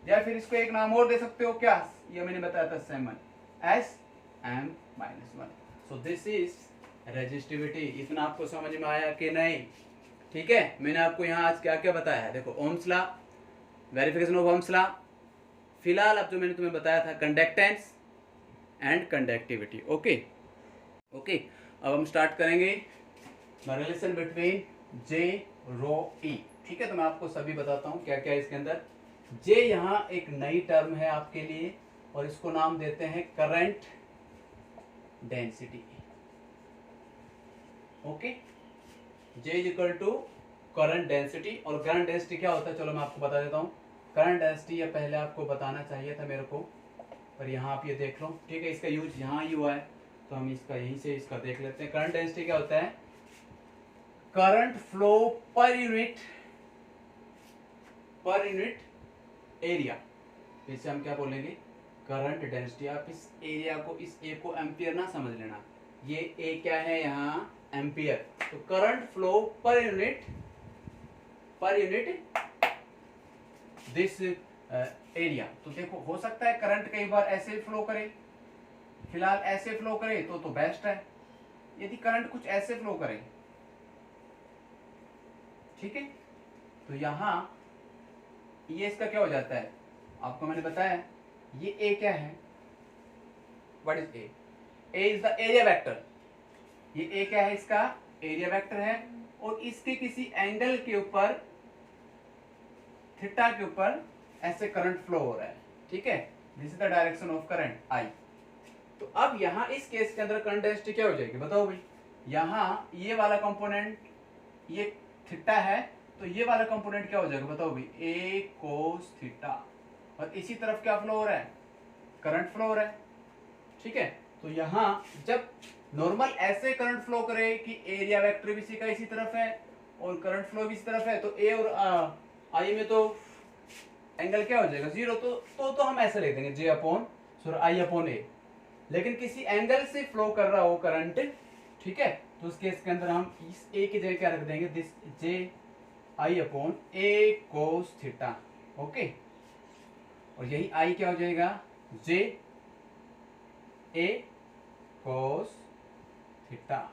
या फिर इसको एक नाम और दे सकते हो, क्या? ये मैंने बताया था semen, SM-1। So this is resistivity. इतना आपको समझ में आया कि नहीं? ठीक है, मैंने आपको यहाँ आज क्या क्या बताया है, देखो Ohm's law, verification of Ohm's law, फिलहाल अब जो मैंने तुम्हें बताया था conductance and conductivity. Okay okay, अब हम स्टार्ट करेंगे रिलेशन बिटवीन J, ρ, E। ठीक है, तो मैं आपको सभी बताता हूँ क्या क्या है इसके अंदर। J यहाँ एक नई टर्म है आपके लिए, और इसको नाम देते हैं current density. Okay, J is equal to current density. और करंट डेंसिटी क्या होता है, चलो मैं आपको बता देता हूँ। करंट डेंसिटी ये पहले आपको बताना चाहिए था मेरे को, पर यहाँ आप ये देख लो। ठीक है, इसका यूज यहाँ ही हुआ है, तो हम इसका यहीं से इसका देख लेते हैं। करंट डेंसिटी क्या होता है? Current flow per unit area. इसे हम क्या बोलेंगे? Current density. आप इस एरिया को, इस ए को एम्पियर ना समझ लेना, ये ए क्या है यहाँ? एम्पियर। तो current flow per unit this area. तो देखो, हो सकता है करंट कई बार ऐसे फ्लो करे, फिलहाल ऐसे फ्लो करे तो बेस्ट है। यदि करंट कुछ ऐसे फ्लो करे, ठीक है, तो यहाँ ये इसका क्या हो जाता है, आपको मैंने बताया ये ए क्या है? What is a? A is the area vector. ये ए क्या है? इसका एरिया वेक्टर है, और इसके किसी एंगल के ऊपर, थीटा के ऊपर ऐसे करंट फ्लो हो रहा है। ठीक है, this is the direction of current I. तो अब यहाँ इस केस के अंदर करंट डेंसिटी क्या हो जाएगी बताओ भाई? यहाँ ये वाला कंपोनेंट, ये थीटा है, तो ये वाला कंपोनेंट क्या हो जाएगा बताओ भाई? ए कोस थीटा। और इसी तरफ क्या फ्लो हो रहा है? करंट फ्लो हो रहा है। ठीक है, तो यहाँ जब नॉर्मल ऐसे करंट फ्लो करे कि एरिया वेक्टर भी इसी का इसी तरफ है और करंट फ्लो भी इसी तरफ है, तो ए और आई में तो एंगल क्या हो जाएगा? 0। तो हम ऐसे लिख देंगे I/A। लेकिन किसी एंगल से फ्लो कर रहा हो करंट, ठीक है, तो उस केस के अंदर हम इस ए की जगह क्या रख देंगे? This J/A cos theta. Okay, और यही आई क्या हो जाएगा? J/A cos theta.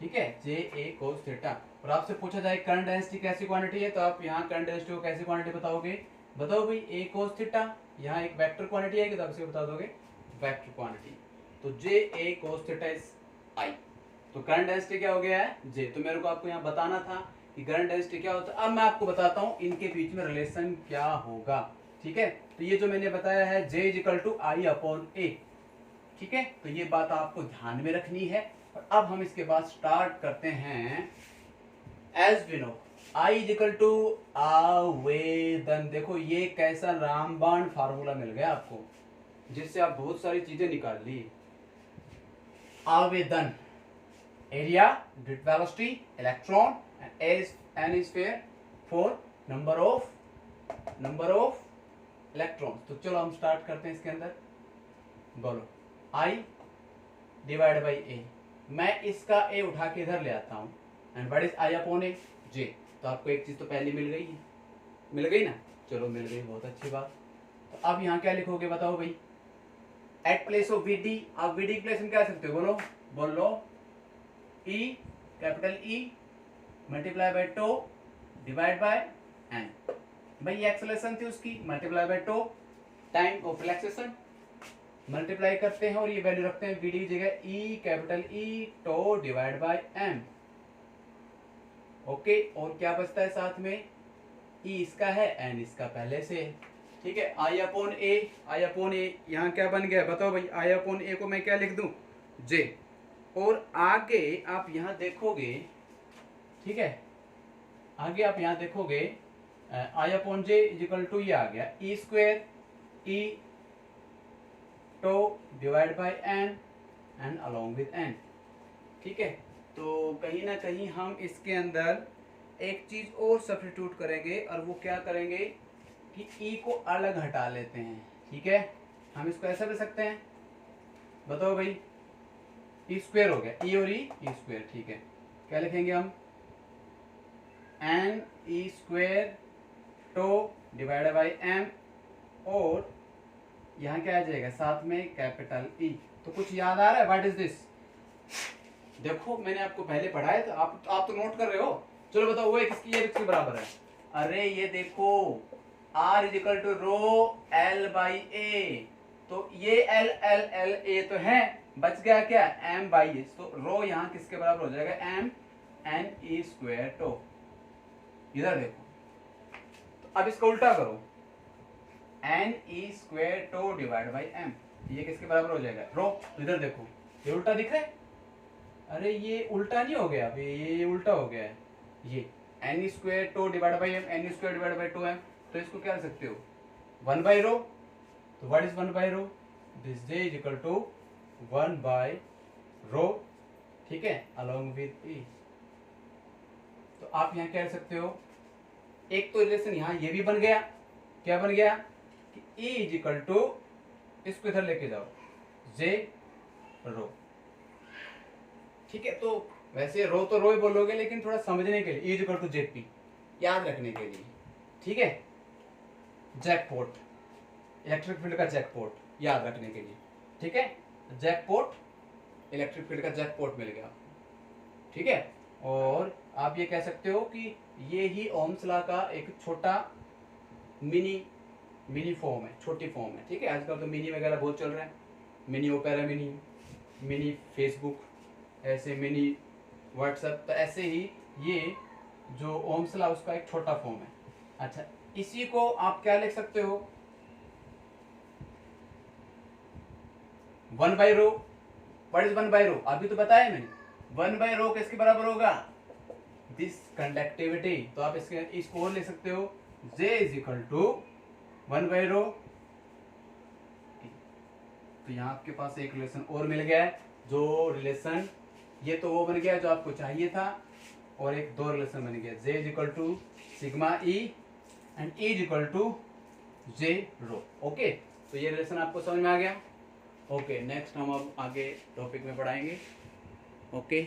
ठीक है, J/A cos थीटा। और आपसे पूछा जाए करंट डेंसिटी कैसी क्वांटिटी है, तो आप यहाँ करंट डेंसिटी को कैसी क्वांटिटी बताओगे? बताओ भाई, A cos थीटा। यहाँ एक वेक्टर क्वांटिटी है कि, तो आप इसे बता दोगे वेक्टर क्वांटिटी। तो J/A cos theta is I। तो करंट डेंसिटी क्या हो गया है? J। तो मेरे को आपको यहाँ बताना था कि करंट डेंसिटी क्या होता है। अब मैं आपको बताता हूँ इनके बीच में रिलेशन क्या होगा। ठीक है, तो ये जो मैंने बताया है J is equal to I/A। ठीक है, तो ये बात आपको ध्यान में रखनी है। और अब हम इसके बाद स्टार्ट करते हैं। As we know I is equal to आवेदन। देखो ये कैसा रामबाण फार्मूला मिल गया आपको, जिससे आप बहुत सारी चीजें निकाल ली। आवेदन, area, velocity, electron, n is for number of electron. तो चलो हम स्टार्ट करते हैं इसके अंदर। बोलो, I डिवाइड बाई A। मैं इसका A उठा के इधर ले आता हूँ, and what is I/A? J। तो आपको एक चीज तो पहले मिल गई है, मिल गई ना? चलो मिल गई, बहुत अच्छी बात। तो अब यहाँ क्या लिखोगे बताओ भाई? At place of VD। आप VD की प्लेस में क्या लिख सकते हो? बोलो E, capital E multiply by tau divide by n। भाई ये एक्सेलरेशन थी उसकी, multiply by tau time of relaxation. Multiply करते हैं और ये वैल्यू रखते हैं वीडी की जगह E, capital E tau divide by M. Okay, और क्या बचता है साथ में, ई इसका है, एन इसका पहले से है। ठीक है, आई अपॉन ए, आई अपॉन ए यहाँ क्या बन गया बताओ भाई, आई अपॉन ए को मैं क्या लिख दूं, जे। और आगे आप यहाँ देखोगे, ठीक है, आगे आप यहाँ देखोगे I upon J is equal to ये आ गया E square E tau divide by N and along with N. ठीक है, तो कहीं ना कहीं हम इसके अंदर एक चीज और सब्स्टिट्यूट करेंगे, और वो क्या करेंगे कि ई को अलग हटा लेते हैं। ठीक है, हम इसको ऐसा कर सकते हैं, बताओ भाई, ई स्क्वेयर हो गया, ई और ई स्क्वेयर। ठीक है, क्या लिखेंगे हम, N E square tau divide by M, और यहाँ क्या आ जाएगा साथ में कैपिटल ई। तो कुछ याद आ रहा है, व्हाट इज दिस? देखो मैंने आपको पहले पढ़ाया था, आप तो नोट कर रहे हो। चलो बताओ वो किसकी, ये किसके बराबर है? अरे ये देखो, R is equal to rho L by A, तो ये L L L A तो है, बच गया क्या, M बाई ए। तो रो यहाँ किसके बराबर हो जाएगा, M N E square tau. इधर देखो, तो अब इसका उल्टा करो, N E square tau divide by M, ये किसके बराबर हो जाएगा, रो। इधर देखो, ये उल्टा दिख रहा है, अरे ये उल्टा नहीं हो गया अभी, ये उल्टा हो गया है, ये N square tau divide by M, N square divide by tau M. तो इसको क्या कर सकते हो, वन बाई रो। तो what is one by rho, this J is equal to one by rho. ठीक है, अलोंग विद ई। तो आप यहाँ क्या कर सकते हो, एक तो रिलेशन यहाँ ये भी बन गया, क्या बन गया कि ई इज इक्वल टू, इसको इधर लेके जाओ, जे रो। ठीक है, तो वैसे रो तो रो ही बोलोगे, लेकिन थोड़ा समझने के लिए, इज इक्वल टू जेपी याद रखने के लिए। ठीक है, जैकपॉट, इलेक्ट्रिक फील्ड का जैकपॉट याद रखने के लिए। ठीक है, जैकपॉट, इलेक्ट्रिक फील्ड का जैकपॉट मिल गया। ठीक है, और आप ये कह सकते हो कि ये ही ओम्स लॉ का एक छोटा मिनी फॉर्म है, छोटी फॉर्म है। ठीक है, आजकल तो मिनी वगैरह बहुत चल रहा है, मिनी ओपेरा मिनी फेसबुक, ऐसे मिनी व्हाट्सएप। तो ऐसे ही ये जो ओम्स लॉ उसका एक छोटा फॉर्म है। अच्छा, इसी को आप क्या लिख सकते हो, one by row. What is one by रो, अभी तो बताया मैंने, वन बाई रो किसके बराबर होगा, दिस कंडक्टिविटी। तो आप इसको और लिख सकते हो, J is equal to one by rho. तो यहाँ आपके पास एक रिलेशन और मिल गया है, जो रिलेशन ये तो वो बन गया जो आपको चाहिए था, और एक दो रिलेशन बन गया, J is equal to sigma E and E is equal to J rho. Okay, तो ये रिलेशन आपको समझ में आ गया। ओके, नेक्स्ट हम अब आगे टॉपिक में पढ़ाएंगे। ओके।